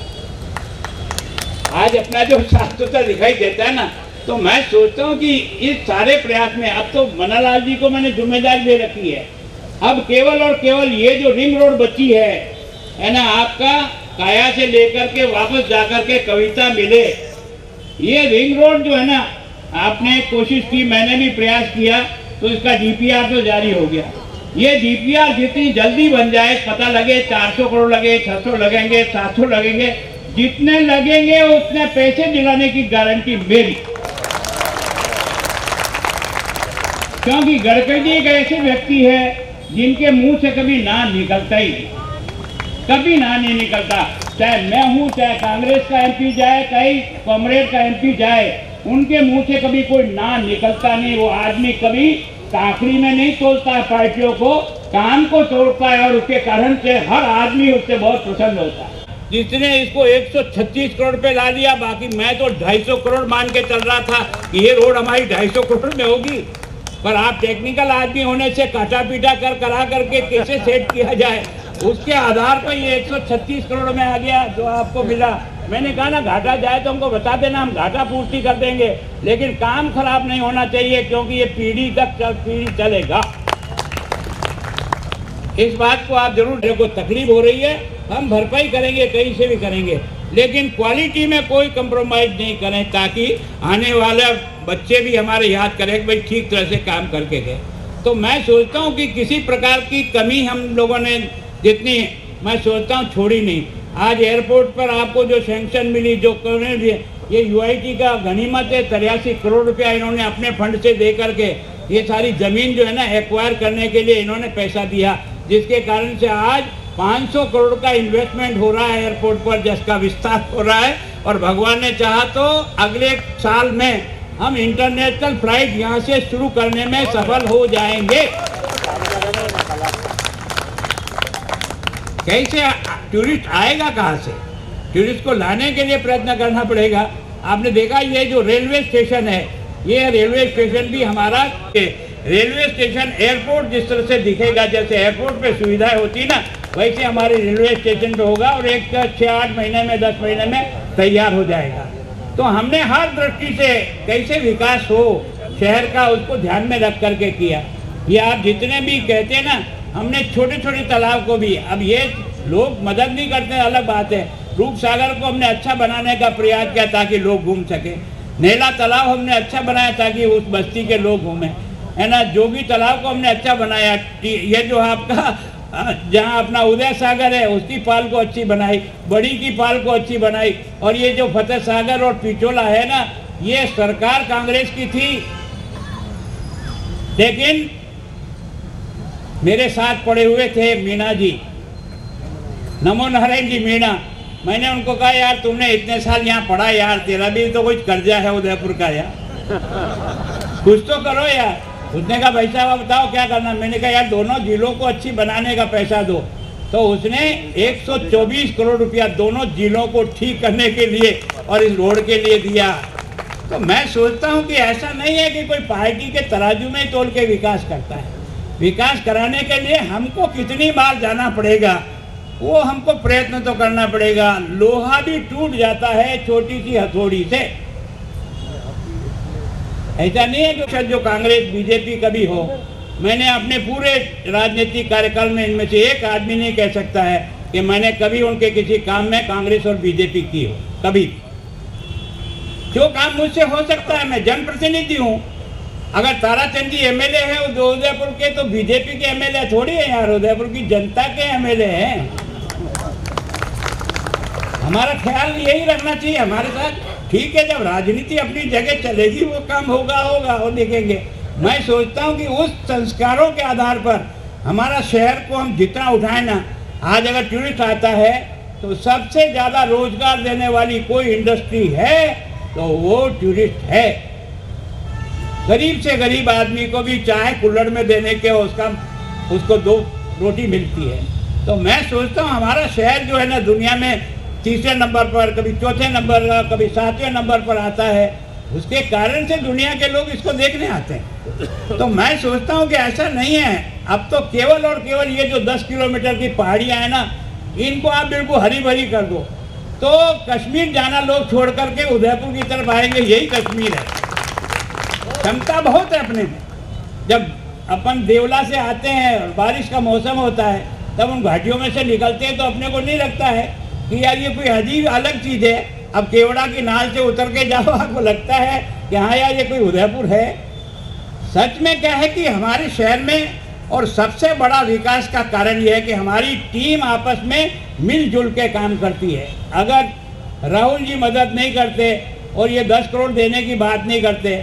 Speaker 11: आज अपना जो साफ सुथरा दिखाई देता है ना, तो मैं सोचता हूँ कि इस सारे प्रयास में अब तो मनालाल जी को मैंने जिम्मेदारी दे रखी है। अब केवल और केवल ये जो रिंग रोड बची है ना, आपका काया से लेकर के वापस जाकर के कविता मिले, ये रिंग रोड जो है ना, आपने कोशिश की, मैंने भी प्रयास किया, तो इसका DPR तो जारी हो गया। ये DPR जितनी जल्दी बन जाए, पता लगे 400 करोड़ लगे, 600 लगेंगे, 700 लगेंगे, जितने लगेंगे उतने पैसे दिलाने की गारंटी मेरी। क्योंकि गडकरी एक ऐसे व्यक्ति है जिनके मुंह से कभी ना निकलता ही नहीं, कभी ना नहीं निकलता। चाहे मैं हूं, चाहे कांग्रेस का MP जाए, कहीं कॉमरेड का MP जाए, उनके मुंह से कभी कोई ना निकलता नहीं। वो आदमी कभी आखिरी में नहीं तोड़ता है पार्टियों को, काम को तोड़ता है, और उसके कारण से हर आदमी उससे बहुत प्रसन्न होता है। जिसने इसको 136 करोड़ पे ला दिया, बाकी मैं तो 250 करोड़ मान के चल रहा था कि ये रोड हमारी 250 करोड़ में होगी। पर आप टेक्निकल आदमी होने से काटा पीटा करा करके कैसे सेट किया जाए, उसके आधार पर ये 136 करोड़ में आ गया जो आपको मिला। मैंने कहा ना घाटा जाए तो हमको बता देना, हम घाटा पूर्ति कर देंगे, लेकिन काम खराब नहीं होना चाहिए क्योंकि ये पीढ़ी तक पीढ़ी चलेगा। इस बात को आप जरूर, मेरे को तकलीफ हो रही है, हम भरपाई करेंगे, कहीं से भी करेंगे, लेकिन क्वालिटी में कोई कंप्रोमाइज नहीं करें ताकि आने वाले बच्चे भी हमारे याद करें कि भाई ठीक तरह से काम करके गए। तो मैं सोचता हूँ कि किसी प्रकार की कमी हम लोगों ने जितनी, मैं सोचता हूँ छोड़ी नहीं। आज एयरपोर्ट पर आपको जो सैंक्शन मिली, जो ये यूआईटी का गनीमत है, 83 करोड़ रुपया इन्होंने अपने फंड से दे करके ये सारी ज़मीन जो है ना एक्वायर करने के लिए इन्होंने पैसा दिया, जिसके कारण से आज 500 करोड़ का इन्वेस्टमेंट हो रहा है एयरपोर्ट पर, जिसका विस्तार हो रहा है। और भगवान ने चाहा तो अगले साल में हम इंटरनेशनल फ्लाइट यहाँ से शुरू करने में सफल हो जाएंगे। कैसे टूरिस्ट आएगा, कहाँ से? टूरिस्ट को लाने के लिए प्रयत्न करना पड़ेगा। आपने देखा ये जो रेलवे स्टेशन है, ये रेलवे स्टेशन भी हमारा, रेलवे स्टेशन एयरपोर्ट जिस तरह से दिखेगा, जैसे एयरपोर्ट पे सुविधाएं होती ना, वैसे हमारे रेलवे स्टेशन पे होगा और एक 6-8 महीने में 10 महीने में तैयार हो जाएगा। तो हमने हर दृष्टि से कैसे विकास हो शहर का, उसको ध्यान में रख करके किया। ये आप जितने भी कहते हैं ना, हमने छोटे छोटे तालाब को भी, अब ये लोग मदद नहीं करते अलग बात है, रूप सागर को हमने अच्छा बनाने का प्रयास किया ताकि लोग घूम सके। नेला तालाब हमने अच्छा बनाया ताकि उस बस्ती के लोग घूमें, है ना। जोगी तालाब को हमने अच्छा बनाया। ये जो आपका जहाँ अपना उदय सागर है उसकी पाल को अच्छी बनाई, बड़ी की पाल को अच्छी बनाई। और ये जो फतेह सागर और पिछोला है ना, ये सरकार कांग्रेस की थी, लेकिन मेरे साथ पड़े हुए थे मीणा जी, नमो नारायण जी मीणा। मैंने उनको कहा यार तुमने इतने साल यहाँ पढ़ा यार, तेरा भी तो कुछ कर्जा है उदयपुर का यार, कुछ तो करो यार। उसने कहा भाई साहब बताओ क्या करना। मैंने कहा यार दोनों जिलों को अच्छी बनाने का पैसा दो। तो उसने 124 करोड़ रुपया दोनों जिलों को ठीक करने के लिए और इस रोड के लिए दिया। तो मैं सोचता हूँ कि ऐसा नहीं है कि कोई पार्टी के तराजू में तोल के विकास करता है। विकास कराने के लिए हमको कितनी बार जाना पड़ेगा, वो हमको प्रयत्न तो करना पड़ेगा। लोहा भी टूट जाता है छोटी सी हथौड़ी से। ऐसा नहीं है कि जो कांग्रेस बीजेपी कभी हो। मैंने अपने पूरे राजनीतिक कार्यकाल में इनमें से एक आदमी नहीं कह सकता है कि मैंने कभी उनके किसी काम में कांग्रेस और बीजेपी की हो, कभी। जो काम मुझसे हो सकता है, मैं जनप्रतिनिधि हूँ। अगर ताराचंद जी एमएलए है उदयपुर के, तो बीजेपी के एमएलए थोड़ी है यार, उदयपुर की जनता के एमएलए हैं। हमारा ख्याल यही रखना चाहिए हमारे साथ। ठीक है, जब राजनीति अपनी जगह चलेगी वो काम होगा वो देखेंगे। मैं सोचता हूँ कि उस संस्कारों के आधार पर हमारा शहर को हम जितना उठाएं ना, आज अगर टूरिस्ट आता है तो सबसे ज़्यादा रोजगार देने वाली कोई इंडस्ट्री है तो वो टूरिस्ट है। गरीब से गरीब आदमी को भी चाहे कुल्हड़ में देने के उसको 2 रोटी मिलती है। तो मैं सोचता हूँ हमारा शहर जो है ना, दुनिया में 3रे नंबर पर, कभी 4थे नंबर पर, कभी 7वें नंबर पर आता है। उसके कारण से दुनिया के लोग इसको देखने आते हैं। तो मैं सोचता हूँ कि ऐसा नहीं है। अब तो केवल और केवल ये जो 10 किलोमीटर की पहाड़ियाँ हैं ना, इनको आप बिल्कुल हरी भरी कर दो तो कश्मीर जाना लोग छोड़ करके उदयपुर की तरफ आएंगे। यही कश्मीर है। क्षमता बहुत है अपने में। जब अपन देवला से आते हैं और बारिश का मौसम होता है, तब उन घाटियों में से निकलते हैं तो अपने को नहीं लगता है कि यार ये कोई अजीब अलग चीज़ है। अब केवड़ा की नाल से उतर के जाओ, आपको लगता है कि हाँ यार ये कोई उदयपुर है। सच में क्या है कि हमारे शहर में, और सबसे बड़ा विकास का कारण यह है कि हमारी टीम आपस में मिलजुल के काम करती है। अगर राहुल जी मदद नहीं करते और ये 10 करोड़ देने की बात नहीं करते,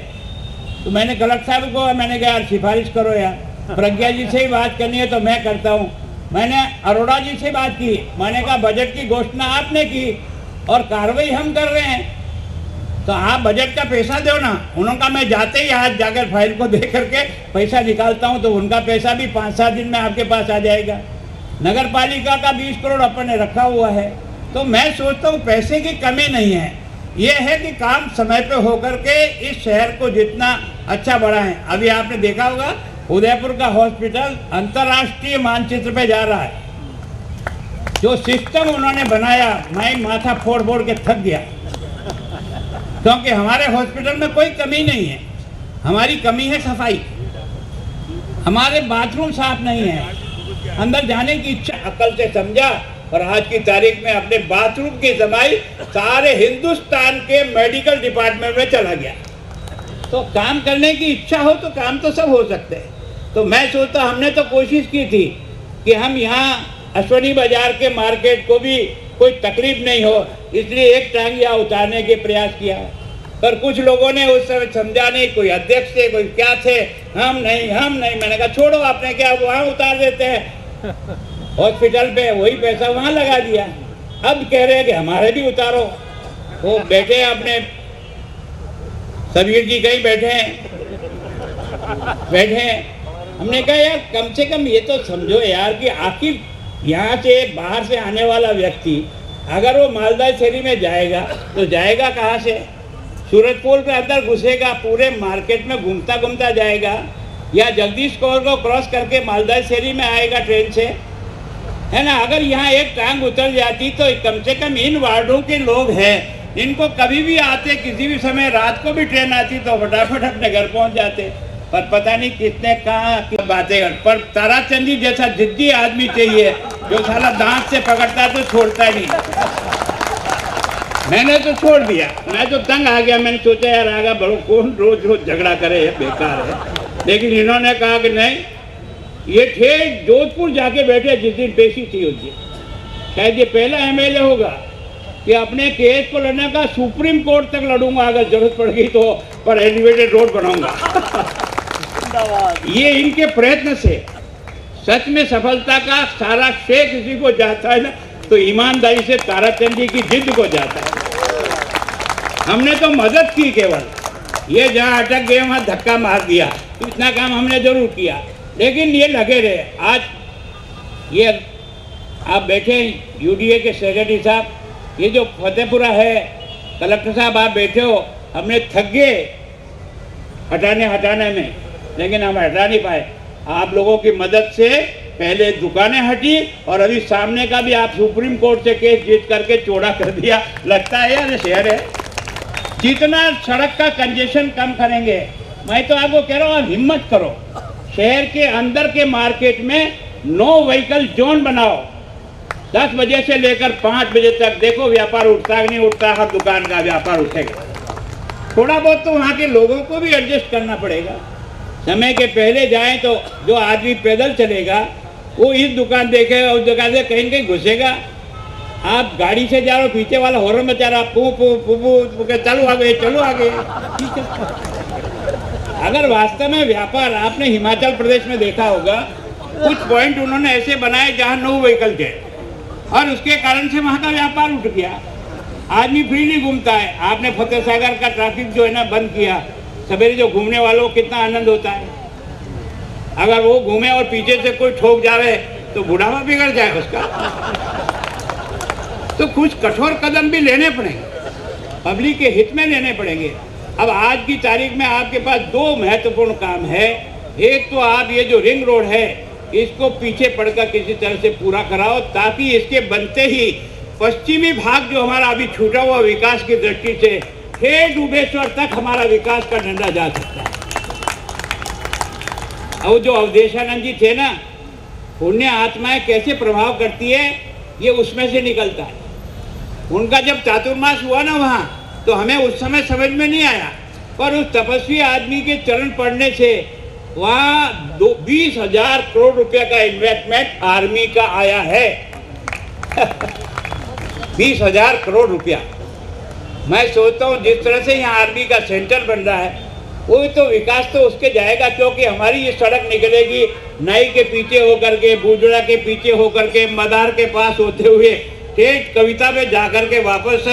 Speaker 11: तो मैंने कलेक्टर साहब को मैंने कहा यार सिफारिश करो यार, प्रज्ञा जी से ही बात करनी है तो मैं करता हूँ। मैंने अरोड़ा जी से बात की, मैंने कहा बजट की घोषणा आपने की और कार्रवाई हम कर रहे हैं, तो आप बजट का पैसा दो ना। उन्होंने कहा मैं जाते ही आज जाकर फाइल को देख करके पैसा निकालता हूँ, तो उनका पैसा भी 5-7 दिन में आपके पास आ जाएगा। नगर पालिका का 20 करोड़ अपन ने रखा हुआ है। तो मैं सोचता हूँ पैसे की कमी नहीं है, ये है कि काम समय पे होकर के इस शहर को जितना अच्छा बढ़ाएं। अभी आपने देखा होगा उदयपुर का हॉस्पिटल अंतर्राष्ट्रीय मानचित्र पे जा रहा है। जो सिस्टम उन्होंने बनाया, मैं माथा फोड़ फोड़ के थक गया, क्योंकि हमारे हॉस्पिटल में कोई कमी नहीं है। हमारी कमी है सफाई, हमारे बाथरूम साफ नहीं है, अंदर जाने की इच्छा अकल से समझा और आज की तारीख में अपने बाथरूम की जमाई सारे हिंदुस्तान के मेडिकल डिपार्टमेंट में चला गया। तो काम करने की इच्छा हो तो काम तो सब हो सकते हैं। तो मैं सोचता, हमने तो कोशिश की थी कि हम यहाँ अश्वनी बाजार के मार्केट को भी कोई तकलीफ नहीं हो, इसलिए एक टांग यहाँ उतारने के प्रयास किया, पर कुछ लोगों ने उस समय समझा नहीं, कोई अध्यक्ष थे, कोई क्या थे, हम नहीं। मैंने कहा छोड़ो, आपने क्या वहाँ उतार देते हैं हॉस्पिटल पे, वही पैसा वहाँ लगा दिया। अब कह रहे हैं कि हमारे भी उतारो। वो बैठे हैं अपने सबीर जी कहीं बैठे हैं। हमने कहा यार कम से कम ये तो समझो यार कि आखिर यहाँ से बाहर से आने वाला व्यक्ति अगर वो मालदा शहरी में जाएगा तो जाएगा कहाँ से? सूरजपोल के अंदर घुसेगा, पूरे मार्केट में घूमता जाएगा, या जगदीश कौर को क्रॉस करके मालदा शहरी में आएगा ट्रेन से, है ना? अगर यहाँ एक टांग उतर जाती तो कम से कम इन वार्डों के लोग हैं, इनको कभी भी आते, किसी भी समय रात को भी ट्रेन आती तो फटाफट अपने घर पहुँच जाते। पर पता नहीं किसने कहा कि बातें, पर ताराचंद जी जैसा जिद्दी आदमी चाहिए जो साला दांत से पकड़ता है तो छोड़ता नहीं। मैंने तो छोड़ दिया, मैं तो तंग आ गया। मैंने सोचा यार आगा बढ़ो, कौन रोज झगड़ा करे, बेकार है। लेकिन इन्होंने कहा कि नहीं, ये ठेठ जोधपुर जाके बैठे जिस दिन पेशी थी उनकी, शायद ये पहला एमएलए होगा कि अपने केस को लड़ने का सुप्रीम कोर्ट तक लड़ूंगा अगर जरूरत पड़ गई तो, पर एलिवेटेड रोड बनाऊंगा। ये इनके प्रयत्न से सच में सफलता का सारा श्रेय किसी को जाता है ना तो ईमानदारी से ताराचंद जी की जिद को जाता है। हमने तो मदद की केवल, ये जहाँ अटक गए वहाँ धक्का मार दिया, इतना काम हमने जरूर किया, लेकिन ये लगे रहे। आज ये आप बैठे यूडीए के सेक्रेटरी साहब, ये जो फतेहपुरा है, कलेक्टर साहब आप बैठे हो, हमने थक गए हटाने में, लेकिन हम हटा नहीं पाए। आप लोगों की मदद से पहले दुकानें हटी और अभी सामने का भी आप सुप्रीम कोर्ट से केस जीत करके चौड़ा कर दिया। लगता है यार शहर है, जितना सड़क का कंजेशन कम करेंगे, मैं तो आपको कह रहा हूँ आप हिम्मत करो, शहर के अंदर के मार्केट में नो व्हीकल जोन बनाओ। 10 बजे से लेकर 5 बजे तक देखो व्यापार उठता है नहीं उठता, हर दुकान का व्यापार उठेगा। थोड़ा बहुत तो वहाँ के लोगों को भी एडजस्ट करना पड़ेगा। समय के पहले जाएं तो जो आदमी पैदल चलेगा वो इस दुकान देखेगा, उस दुकान से कहीं घुसेगा। आप गाड़ी से जा रहे हो, पीछे वाला हॉर्न मचा रहा, पू चलो आगे चलो आगे, ठीक है। अगर वास्तव में व्यापार, आपने हिमाचल प्रदेश में देखा होगा, कुछ पॉइंट उन्होंने ऐसे बनाए जहाँ नो व्हीकल थे और उसके कारण से वहाँ का व्यापार उठ गया, आदमी फ्रीली घूमता है। आपने फतेह सागर का ट्रैफिक जो है ना बंद किया, सवेरे जो घूमने वालों को कितना आनंद होता है। अगर वो घूमे और पीछे से कोई ठोक जावे तो बुढ़ावा बिगड़ जाए उसका। तो कुछ कठोर कदम भी लेने पड़ेंगे, पब्लिक के हित में लेने पड़ेंगे। अब आज की तारीख में आपके पास 2 महत्वपूर्ण काम है। एक तो आप ये जो रिंग रोड है इसको पीछे पड़कर किसी तरह से पूरा कराओ, ताकि इसके बनते ही पश्चिमी भाग जो हमारा अभी छूटा हुआ विकास की दृष्टि से ठेठ डूबेश्वर तक हमारा विकास का डंडा जा सकता है। और जो अवधेशानंद जी थे ना, पुण्य आत्माएं कैसे प्रभाव करती है ये उसमें से निकलता है। उनका जब चातुर्मास हुआ ना वहाँ, तो हमें उस समय समझ में नहीं आया, पर उस तपस्वी आदमी के चरण पढ़ने से वहाँ 20,000 करोड़ रुपए का इन्वेस्टमेंट आर्मी का आया है। 20,000 करोड़ रुपया। मैं सोचता हूँ जिस तरह से यहाँ आर्मी का सेंटर बन रहा है, वो तो विकास तो उसके जाएगा, क्योंकि हमारी ये सड़क निकलेगी नाई के पीछे होकर के, बूजड़ा के पीछे होकर के, मदार के पास होते हुए ठेठ कविता में जाकर के वापस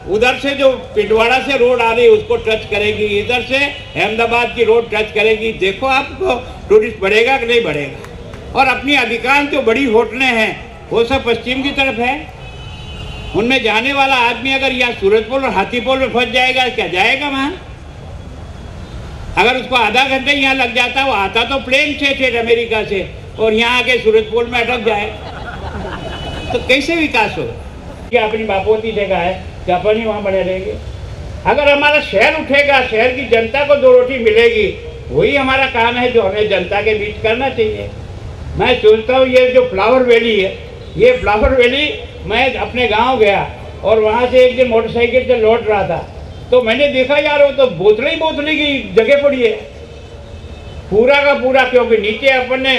Speaker 11: उधर से जो पिंडवाड़ा से रोड आ रही है उसको टच करेगी, इधर से अहमदाबाद की रोड टच करेगी। देखो आपको टूरिस्ट बढ़ेगा कि नहीं बढ़ेगा। और अपनी अधिकांश जो बड़ी होटलें हैं वो सब पश्चिम की तरफ है, उनमें जाने वाला आदमी अगर यहाँ सूरजपोल और हाथीपोल में फंस जाएगा, क्या जाएगा वहाँ? अगर उसको आधा घंटे यहाँ लग जाता, वो आता तो प्लेन से ठेठ अमेरिका से, और यहाँ आके सूरजपोल में अटक जाए। तो कैसे विकास होगा? कि अपनी बापोती जगह है कि अपन ही वहाँ बने रहेंगे। अगर हमारा शहर उठेगा, शहर की जनता को दो रोटी मिलेगी, वही हमारा काम है जो हमें जनता के बीच करना चाहिए। मैं सोचता हूँ ये जो फ्लावर वैली है, ये फ्लावर वैली, मैं अपने गांव गया और वहाँ से एक दिन मोटरसाइकिल से लौट रहा था तो मैंने देखा यार वो तो बोतलें ही बोतलें की जगह पड़ी है पूरा का पूरा, क्योंकि नीचे अपन ने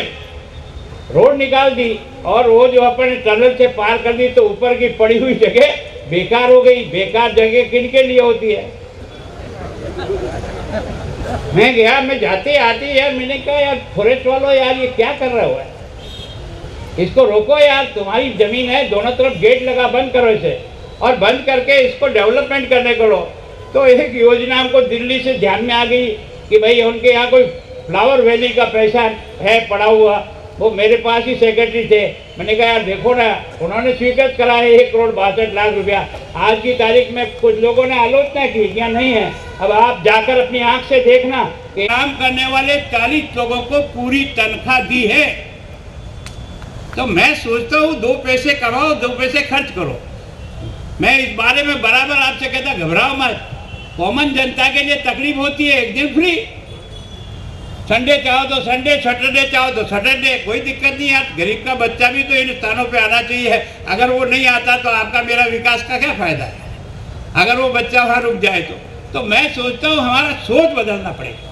Speaker 11: रोड निकाल दी और वो जो अपन ने टनल से पार कर दी तो ऊपर की पड़ी हुई जगह बेकार हो गई। बेकार जगह किन के लिए होती है? मैं गया, मैं जाते आते यार मैंने कहा यार फॉरेस्ट वालों यार ये क्या कर रहा हुआ है, इसको रोको यार, तुम्हारी जमीन है, दोनों तरफ गेट लगा, बंद करो इसे और बंद करके इसको डेवलपमेंट करने को लो। तो एक योजना हमको दिल्ली से ध्यान में आ गई कि भाई उनके यहाँ कोई फ्लावर वैली का पैसा है पड़ा हुआ, वो मेरे पास ही सेक्रेटरी थे। मैंने कहा यार देखो ना, उन्होंने स्वीकृत करा है 1,62,00,000 रुपया। आज की तारीख में कुछ लोगों ने आलोचना की, क्या नहीं है। अब आप जाकर अपनी आंख से देखना कि काम करने वाले 40 लोगों को पूरी तनख्वाह दी है। तो मैं सोचता हूँ 2 पैसे कमाओ, 2 पैसे खर्च करो। मैं इस बारे में बराबर आपसे कहता, घबराओ मत। कॉमन जनता के लिए तकलीफ होती है, एक दिन फ्री, संडे चाहो तो संडे, सैटरडे चाहो तो सैटरडे, कोई दिक्कत नहीं है। गरीब का बच्चा भी तो इन स्थानों पे आना चाहिए। अगर वो नहीं आता तो आपका मेरा विकास का क्या फायदा है, अगर वो बच्चा वहाँ रुक जाए तो मैं सोचता हूँ हमारा सोच बदलना पड़ेगा।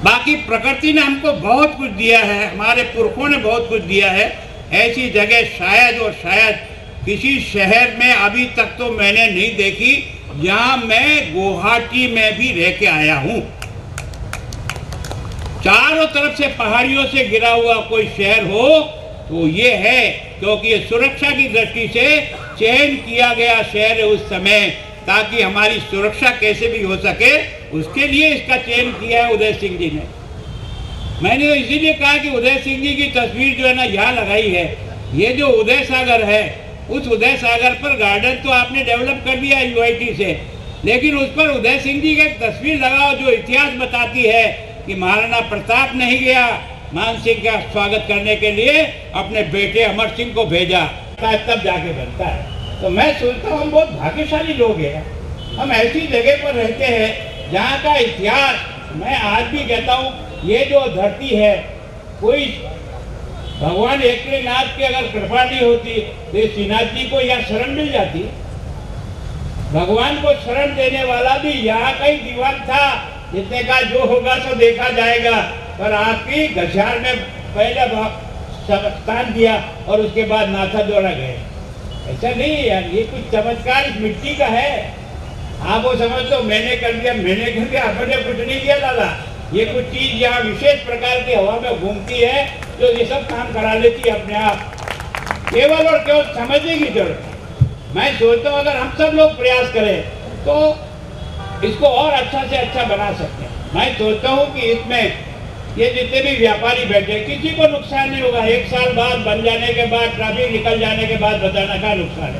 Speaker 11: बाकी प्रकृति ने हमको बहुत कुछ दिया है, हमारे पुरखों ने बहुत कुछ दिया है। ऐसी जगह शायद और शायद किसी शहर में अभी तक तो मैंने नहीं देखी, जहाँ मैं गुवाहाटी में भी रह के आया हूँ। चारों तरफ से पहाड़ियों से घिरा हुआ कोई शहर हो तो ये है, क्योंकि ये सुरक्षा की दृष्टि से चयन किया गया शहर है उस समय, ताकि हमारी सुरक्षा कैसे भी हो सके, उसके लिए इसका चयन किया है उदय सिंह जी ने। मैंने तो इसीलिए कहा कि उदय सिंह जी की तस्वीर जो है ना यहाँ लगाई है। ये जो उदय सागर है, उस उदय सागर पर गार्डन तो आपने डेवलप कर दिया UIT से, लेकिन उस पर उदय सिंह जी की एक तस्वीर लगाओ जो इतिहास बताती है कि महाराणा प्रताप नहीं गया मान सिंह का स्वागत करने के लिए, अपने बेटे अमर सिंह को भेजा, तब जाके बनता है। तो मैं सोचता हूँ हम बहुत भाग्यशाली लोग हैं, हम ऐसी जगह पर रहते हैं जहाँ का इतिहास, मैं आज भी कहता हूँ ये जो धरती है, कोई भगवान एकनाथ की अगर कृपा नहीं होती तो श्रीनाथ जी को यहाँ शरण मिल जाती। भगवान को शरण देने वाला भी यहाँ का ही दीवान था, जितने का जो होगा सो देखा जाएगा, पर आपकी गशियार में पहले स्थान दिया और उसके बाद नाथा द्वारा गए। ऐसा नहीं है यार, ये कुछ चमत्कार इस मिट्टी का है। आप वो समझ लो मैंने कर दिया, मैंने कर दिया, आपने कुछ नहीं किया दादा। ये कुछ चीज यहाँ विशेष प्रकार की हवा में घूमती है जो ये सब काम करा लेती है अपने आप, केवल और केवल समझने की जरूरत है। मैं सोचता हूँ अगर हम सब लोग प्रयास करें तो इसको और अच्छा से अच्छा बना सकते हैं। मैं सोचता हूँ कि इसमें ये जितने भी व्यापारी बैठे, किसी को नुकसान नहीं होगा। 1 साल बाद बन जाने के बाद, ट्रैफिक निकल जाने के बाद बताना का नुकसान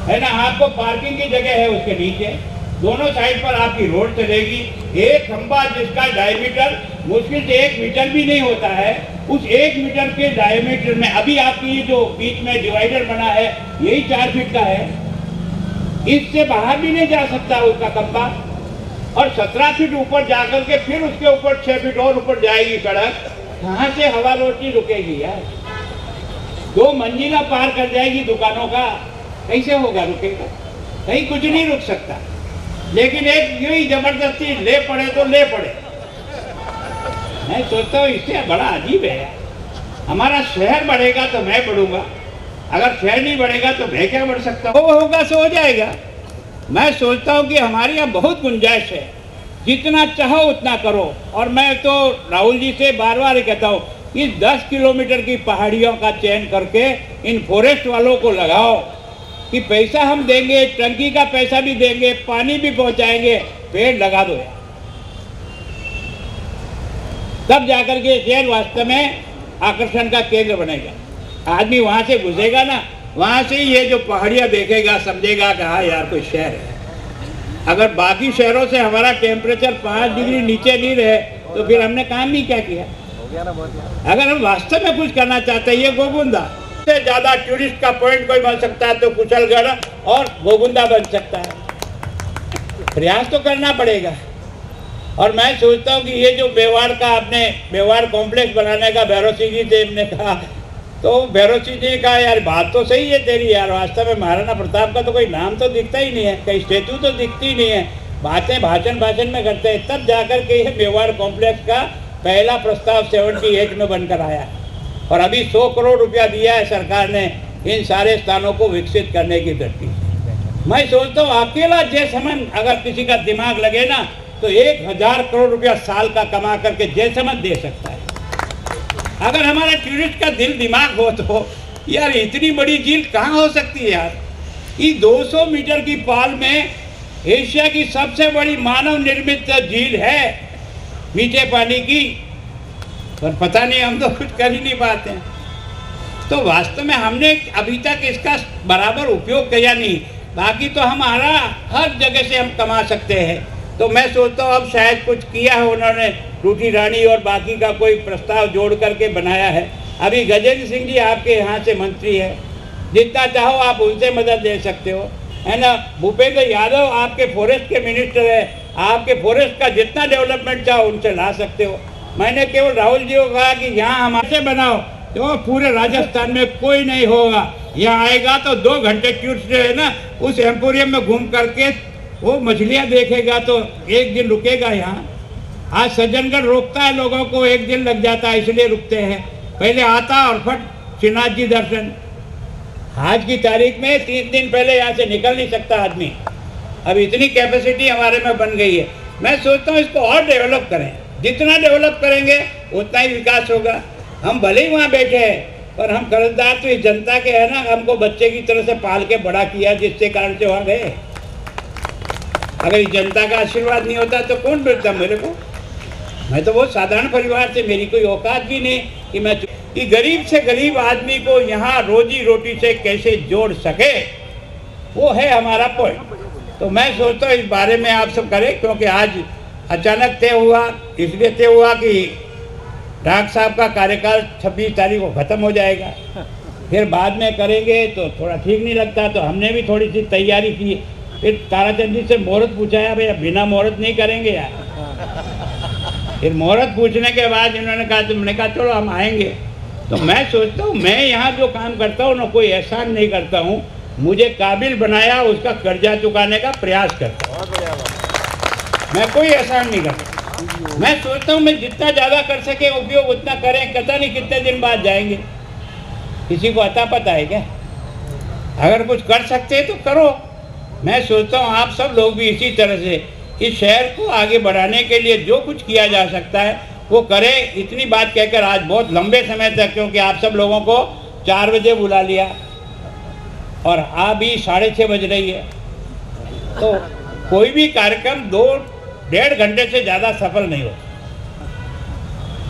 Speaker 11: है ना। आपको पार्किंग की जगह है उसके नीचे, दोनों साइड पर आपकी रोड चलेगी। एक खंबा जिसका डायमीटर मुश्किल से 1 मीटर भी नहीं होता है, उस 1 मीटर के डायमीटर में अभी आपकी जो बीच में डिवाइडर बना है यही 4 फीट का है, इससे बाहर भी नहीं जा सकता उसका खंबा। और 17 फीट ऊपर जाकर के फिर उसके ऊपर 6 फीट और ऊपर जाएगी सड़क। कहाँ से हवा रोटी रुकेगी यार? 2 मंजिला पार कर जाएगी दुकानों का, कैसे होगा? रुकेगा कहीं, कुछ नहीं रुक सकता। लेकिन एक यही जबरदस्ती ले पड़े तो ले पड़े। मैं सोचता हूँ इससे बड़ा अजीब है। हमारा शहर बढ़ेगा तो मैं बढ़ूंगा, अगर शहर नहीं बढ़ेगा तो मैं क्या बढ़ सकता हूँ? वो होगा सो हो जाएगा। मैं सोचता हूँ कि हमारे यहाँ बहुत गुंजाइश है, जितना चाहो उतना करो। और मैं तो राहुल जी से बार बार कहता हूँ कि 10 किलोमीटर की पहाड़ियों का चयन करके इन फॉरेस्ट वालों को लगाओ कि पैसा हम देंगे, टंकी का पैसा भी देंगे, पानी भी पहुँचाएंगे, पेड़ लगा दो। तब जाकर के शहर वास्तव में आकर्षण का केंद्र बनेगा। आदमी वहाँ से गुजरेगा ना, वहाँ से ही ये जो पहाड़ियाँ देखेगा, समझेगा कि हाँ यार कोई शहर है। अगर बाकी शहरों से हमारा टेम्परेचर 5 डिग्री नीचे नहीं रहे तो फिर हमने काम नहीं क्या किया। अगर हम वास्तव में कुछ करना चाहते हैं, ये गोबुंदा सबसे ज्यादा टूरिस्ट का पॉइंट कोई बन सकता है तो कुशलगढ़ और गोगुंदा बन सकता है। प्रयास तो करना पड़ेगा। और मैं सोचता हूँ कि ये जो मेवाड़ का आपने मेवाड़ कॉम्प्लेक्स बनाने का भैरव सिंह जी से ने कहा, तो भैरव सिंह जी ने कहा यार बात तो सही है तेरी यार, वास्तव में महाराणा प्रताप का तो कोई नाम तो दिखता ही नहीं है, कहीं स्टेचू तो दिखती ही नहीं है, बातें भाषण में करते हैं। तब जाकर के ये मेवाड़ कॉम्प्लेक्स का पहला प्रस्ताव 78 में बनकर आया और अभी 100 करोड़ रुपया दिया है सरकार ने इन सारे स्थानों को विकसित करने की दृष्टि से। मैं सोचता हूँ अकेला जयसमन अगर किसी का दिमाग लगे ना तो 1000 करोड़ रुपया साल का कमा करके जयसमन दे सकता है। अगर हमारे टूरिस्ट का दिल दिमाग हो तो यार इतनी बड़ी झील कहाँ हो सकती है यार। ये 200 मीटर की पाल में एशिया की सबसे बड़ी मानव निर्मित झील है मीठे पानी की, पर पता नहीं हम तो कुछ कर ही नहीं पाते हैं। तो वास्तव में हमने अभी तक इसका बराबर उपयोग किया नहीं, बाकी तो हमारा हर जगह से हम कमा सकते हैं। तो मैं सोचता हूँ अब शायद कुछ किया है उन्होंने, टूटी रानी और बाकी का कोई प्रस्ताव जोड़ करके बनाया है। अभी गजेंद्र सिंह जी आपके यहाँ से मंत्री है, जितना चाहो आप उनसे मदद ले सकते हो, है ना। भूपेंद्र यादव आपके फॉरेस्ट के मिनिस्टर है, आपके फॉरेस्ट का जितना डेवलपमेंट चाहो उनसे ला सकते हो। मैंने केवल राहुल जी को कहा कि यहाँ हमारे बनाओ तो पूरे राजस्थान में कोई नहीं होगा। यहाँ आएगा तो 2 घंटे टूरिस्ट है ना उस एम्पोरियम में घूम करके वो मछलियाँ देखेगा तो 1 दिन रुकेगा यहाँ। आज सज्जनगढ़ रोकता है लोगों को, 1 दिन लग जाता है इसलिए रुकते हैं, पहले आता और फट श्रीनाथ जी दर्शन। आज की तारीख में 3 दिन पहले यहाँ से निकल नहीं सकता आदमी। अब इतनी कैपेसिटी हमारे में बन गई है। मैं सोचता हूँ इसको और डेवलप करें, जितना डेवलप करेंगे उतना ही विकास होगा। हम भले ही वहाँ बैठे हैं पर हम कर्जदार तो इस जनता के है ना, हमको बच्चे की तरह से पाल के बड़ा किया जिससे कारण से वहाँ गए। अगर इस जनता का आशीर्वाद नहीं होता तो कौन मिलता मेरे को। मैं तो बहुत साधारण परिवार से, मेरी कोई औकात भी नहीं कि मैं कि गरीब से गरीब आदमी को यहाँ रोजी रोटी से कैसे जोड़ सके, वो है हमारा पॉइंट। तो मैं सोचता हूँ इस बारे में आप सब करें, क्योंकि आज अचानक तय हुआ, इसलिए तय हुआ कि डाक साहब का कार्यकाल 26 तारीख को ख़त्म हो जाएगा, फिर बाद में करेंगे तो थोड़ा ठीक नहीं लगता। तो हमने भी थोड़ी सी तैयारी की। फिर ताराचंद जी से मुहूर्त पूछा है, भैया बिना मुहूर्त नहीं करेंगे यार। फिर मुहूर्त पूछने के बाद इन्होंने कहा, तुमने कहा चलो हम आएंगे। तो मैं सोचता हूँ मैं यहाँ जो काम करता हूँ ना कोई एहसान नहीं करता हूँ, मुझे काबिल बनाया उसका कर्जा चुकाने का प्रयास करता हूँ, मैं कोई एहसान नहीं करता। मैं सोचता हूँ मैं जितना ज़्यादा कर सके उपयोग उतना करें, पता नहीं कितने दिन बाद जाएंगे, किसी को अता पता है क्या। अगर कुछ कर सकते हैं तो करो। मैं सोचता हूँ आप सब लोग भी इसी तरह से इस शहर को आगे बढ़ाने के लिए जो कुछ किया जा सकता है वो करें। इतनी बात कहकर आज बहुत लंबे समय तक, क्योंकि आप सब लोगों को 4 बजे बुला लिया और अभी 6:30 बज रही है, तो कोई भी कार्यक्रम 2-1.5 घंटे से ज़्यादा सफल नहीं होता।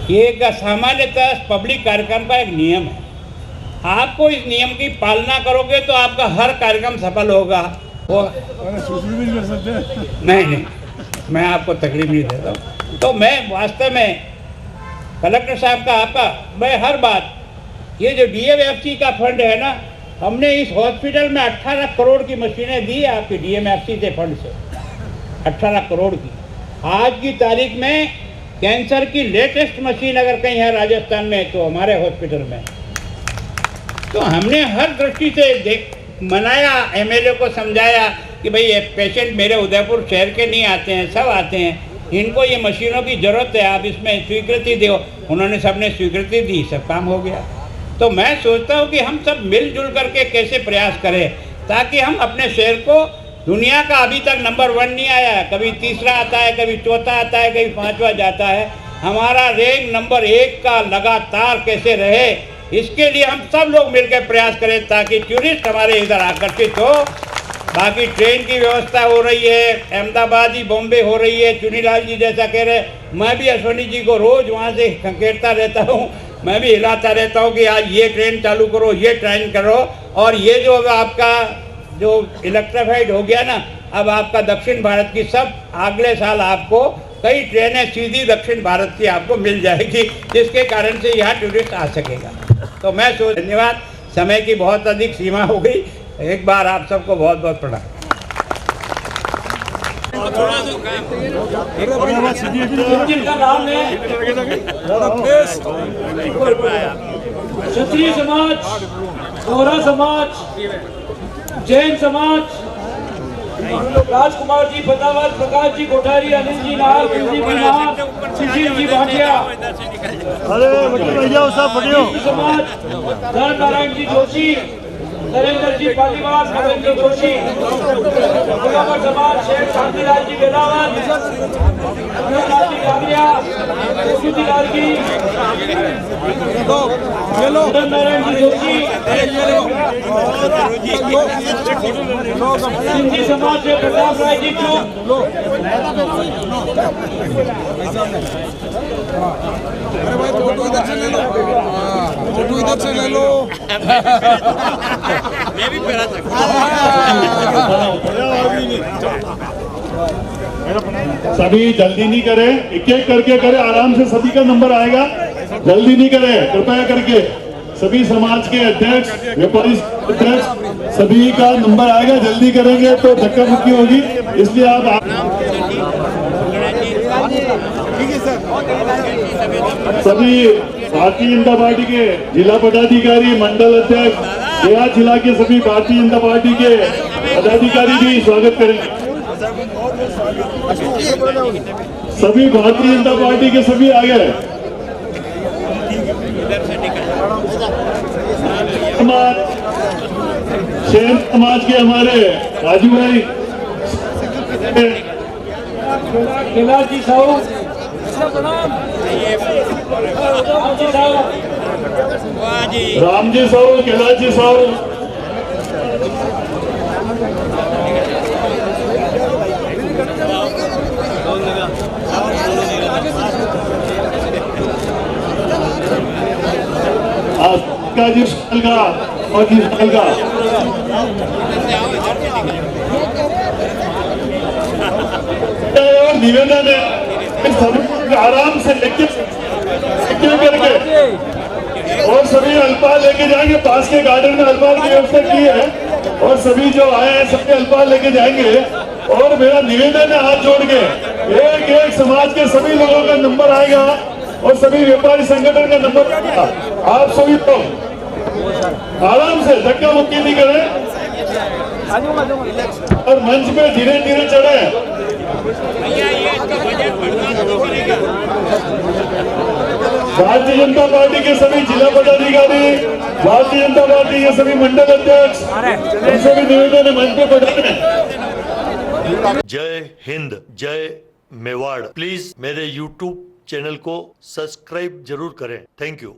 Speaker 11: ये एक सामान्यतः पब्लिक कार्यक्रम का एक नियम है। आपको इस नियम की पालना करोगे तो आपका हर कार्यक्रम सफल होगा। नहीं, मैं आपको तकलीफ नहीं देता हूँ। तो मैं वास्तव में कलेक्टर साहब का आपका मैं हर बात, ये जो डीएमएफसी का फंड है ना, हमने इस हॉस्पिटल में 18 करोड़ की मशीनें दी है आपकी डीएमएफसी से फंड से, 18 करोड़ की। आज की तारीख में कैंसर की लेटेस्ट मशीन अगर कहीं है राजस्थान में तो हमारे हॉस्पिटल में। तो हमने हर दृष्टि से मनाया, एमएलए को समझाया कि भाई ये पेशेंट मेरे उदयपुर शहर के नहीं आते हैं, सब आते हैं, इनको ये मशीनों की ज़रूरत है, आप इसमें स्वीकृति दो। उन्होंने सबने स्वीकृति दी, सब काम हो गया। तो मैं सोचता हूँ कि हम सब मिलजुल करके कैसे प्रयास करें ताकि हम अपने शहर को, दुनिया का अभी तक नंबर 1 नहीं आया है, कभी तीसरा आता है, कभी चौथा आता है, कभी 5वां जाता है, हमारा रैंक नंबर 1 का लगातार कैसे रहे, इसके लिए हम सब लोग मिलकर प्रयास करें ताकि टूरिस्ट हमारे इधर आकर्षित हो। बाकी ट्रेन की व्यवस्था हो रही है, अहमदाबाद ही बॉम्बे हो रही है, चुनीलाल जी जैसा कह रहे, मैं भी अश्वनी जी को रोज़ वहाँ से खंकेरता रहता हूँ, मैं भी हिलाता रहता हूँ कि आज ये ट्रेन चालू करो, ये ट्रेन करो। और ये जो आपका जो इलेक्ट्रीफाइड हो गया ना, अब आपका दक्षिण भारत की सब अगले साल आपको कई ट्रेनें सीधी दक्षिण भारत की आपको मिल जाएगी, जिसके कारण से यहाँ टूरिस्ट आ सकेगा। तो मैं धन्यवाद। समय की बहुत अधिक सीमा हो गई। एक बार आप सबको बहुत बहुत प्रणाम।
Speaker 1: जिनका नाम है क्षत्रिय समाज, गौरा समाज, जैन समाज, राजकुमार जी पतावत, प्रकाश जी कोठारी, अनिल जी नाहर, कुलदीप जी नाहर, सुशील जी भाटिया, समाज, धर्म नारायण जी जोशी, नरेंद्र जी पालीवाल, नरेंद्र जी जोशी, गुलाबर समाज, शेख शांतिलाल जी बेलावत, अमरनाथ जी कागरिया, सुखी लाल जी, नारायण जी जोशी, सिंधी समाज से प्रताप राय जी चुप,
Speaker 4: सभी जल्दी नहीं करें, एक एक करके करें, आराम से सभी का नंबर आएगा। जल्दी नहीं करें कृपया करके। सभी समाज के अध्यक्ष, व्यापारी अध्यक्ष, सभी का नंबर आएगा। जल्दी करेंगे तो धक्का मुक्की होगी, इसलिए आप सभी भारतीय जनता पार्टी के जिला पदाधिकारी, मंडल अध्यक्ष, देहात जिला के सभी भारतीय जनता पार्टी के पदाधिकारी भी स्वागत करेंगे। सभी भारतीय जनता पार्टी के सभी आ गए। शेर समाज के हमारे राजू भाई,
Speaker 1: कैलाश जी साहू,
Speaker 4: राम जी साहू, कैलाश जी साहू, जी साल का और जी साल का निवेदन है, सभी आराम से लेके करके और सभी अल्पाहार लेके जाएंगे। पास के गार्डन में अल्पाहार की व्यवस्था की है और सभी जो आए हैं सभी अल्पाहार लेके जाएंगे। और मेरा निवेदन है हाथ जोड़ के, एक एक समाज के सभी लोगों का नंबर आएगा और सभी व्यापारी संगठन का नंबर आएगा। आप सभी तो आराम से धक्का मुक्की नहीं करें और मंच पे धीरे धीरे चढ़े। भारतीय जनता पार्टी के सभी जिला पदाधिकारी, भारतीय जनता पार्टी के सभी मंडल अध्यक्ष, उनसे भी निवेदन है मंच पे बैठे।
Speaker 12: जय हिंद, जय मेवाड़। प्लीज मेरे YouTube चैनल को सब्सक्राइब जरूर करें। Thank you.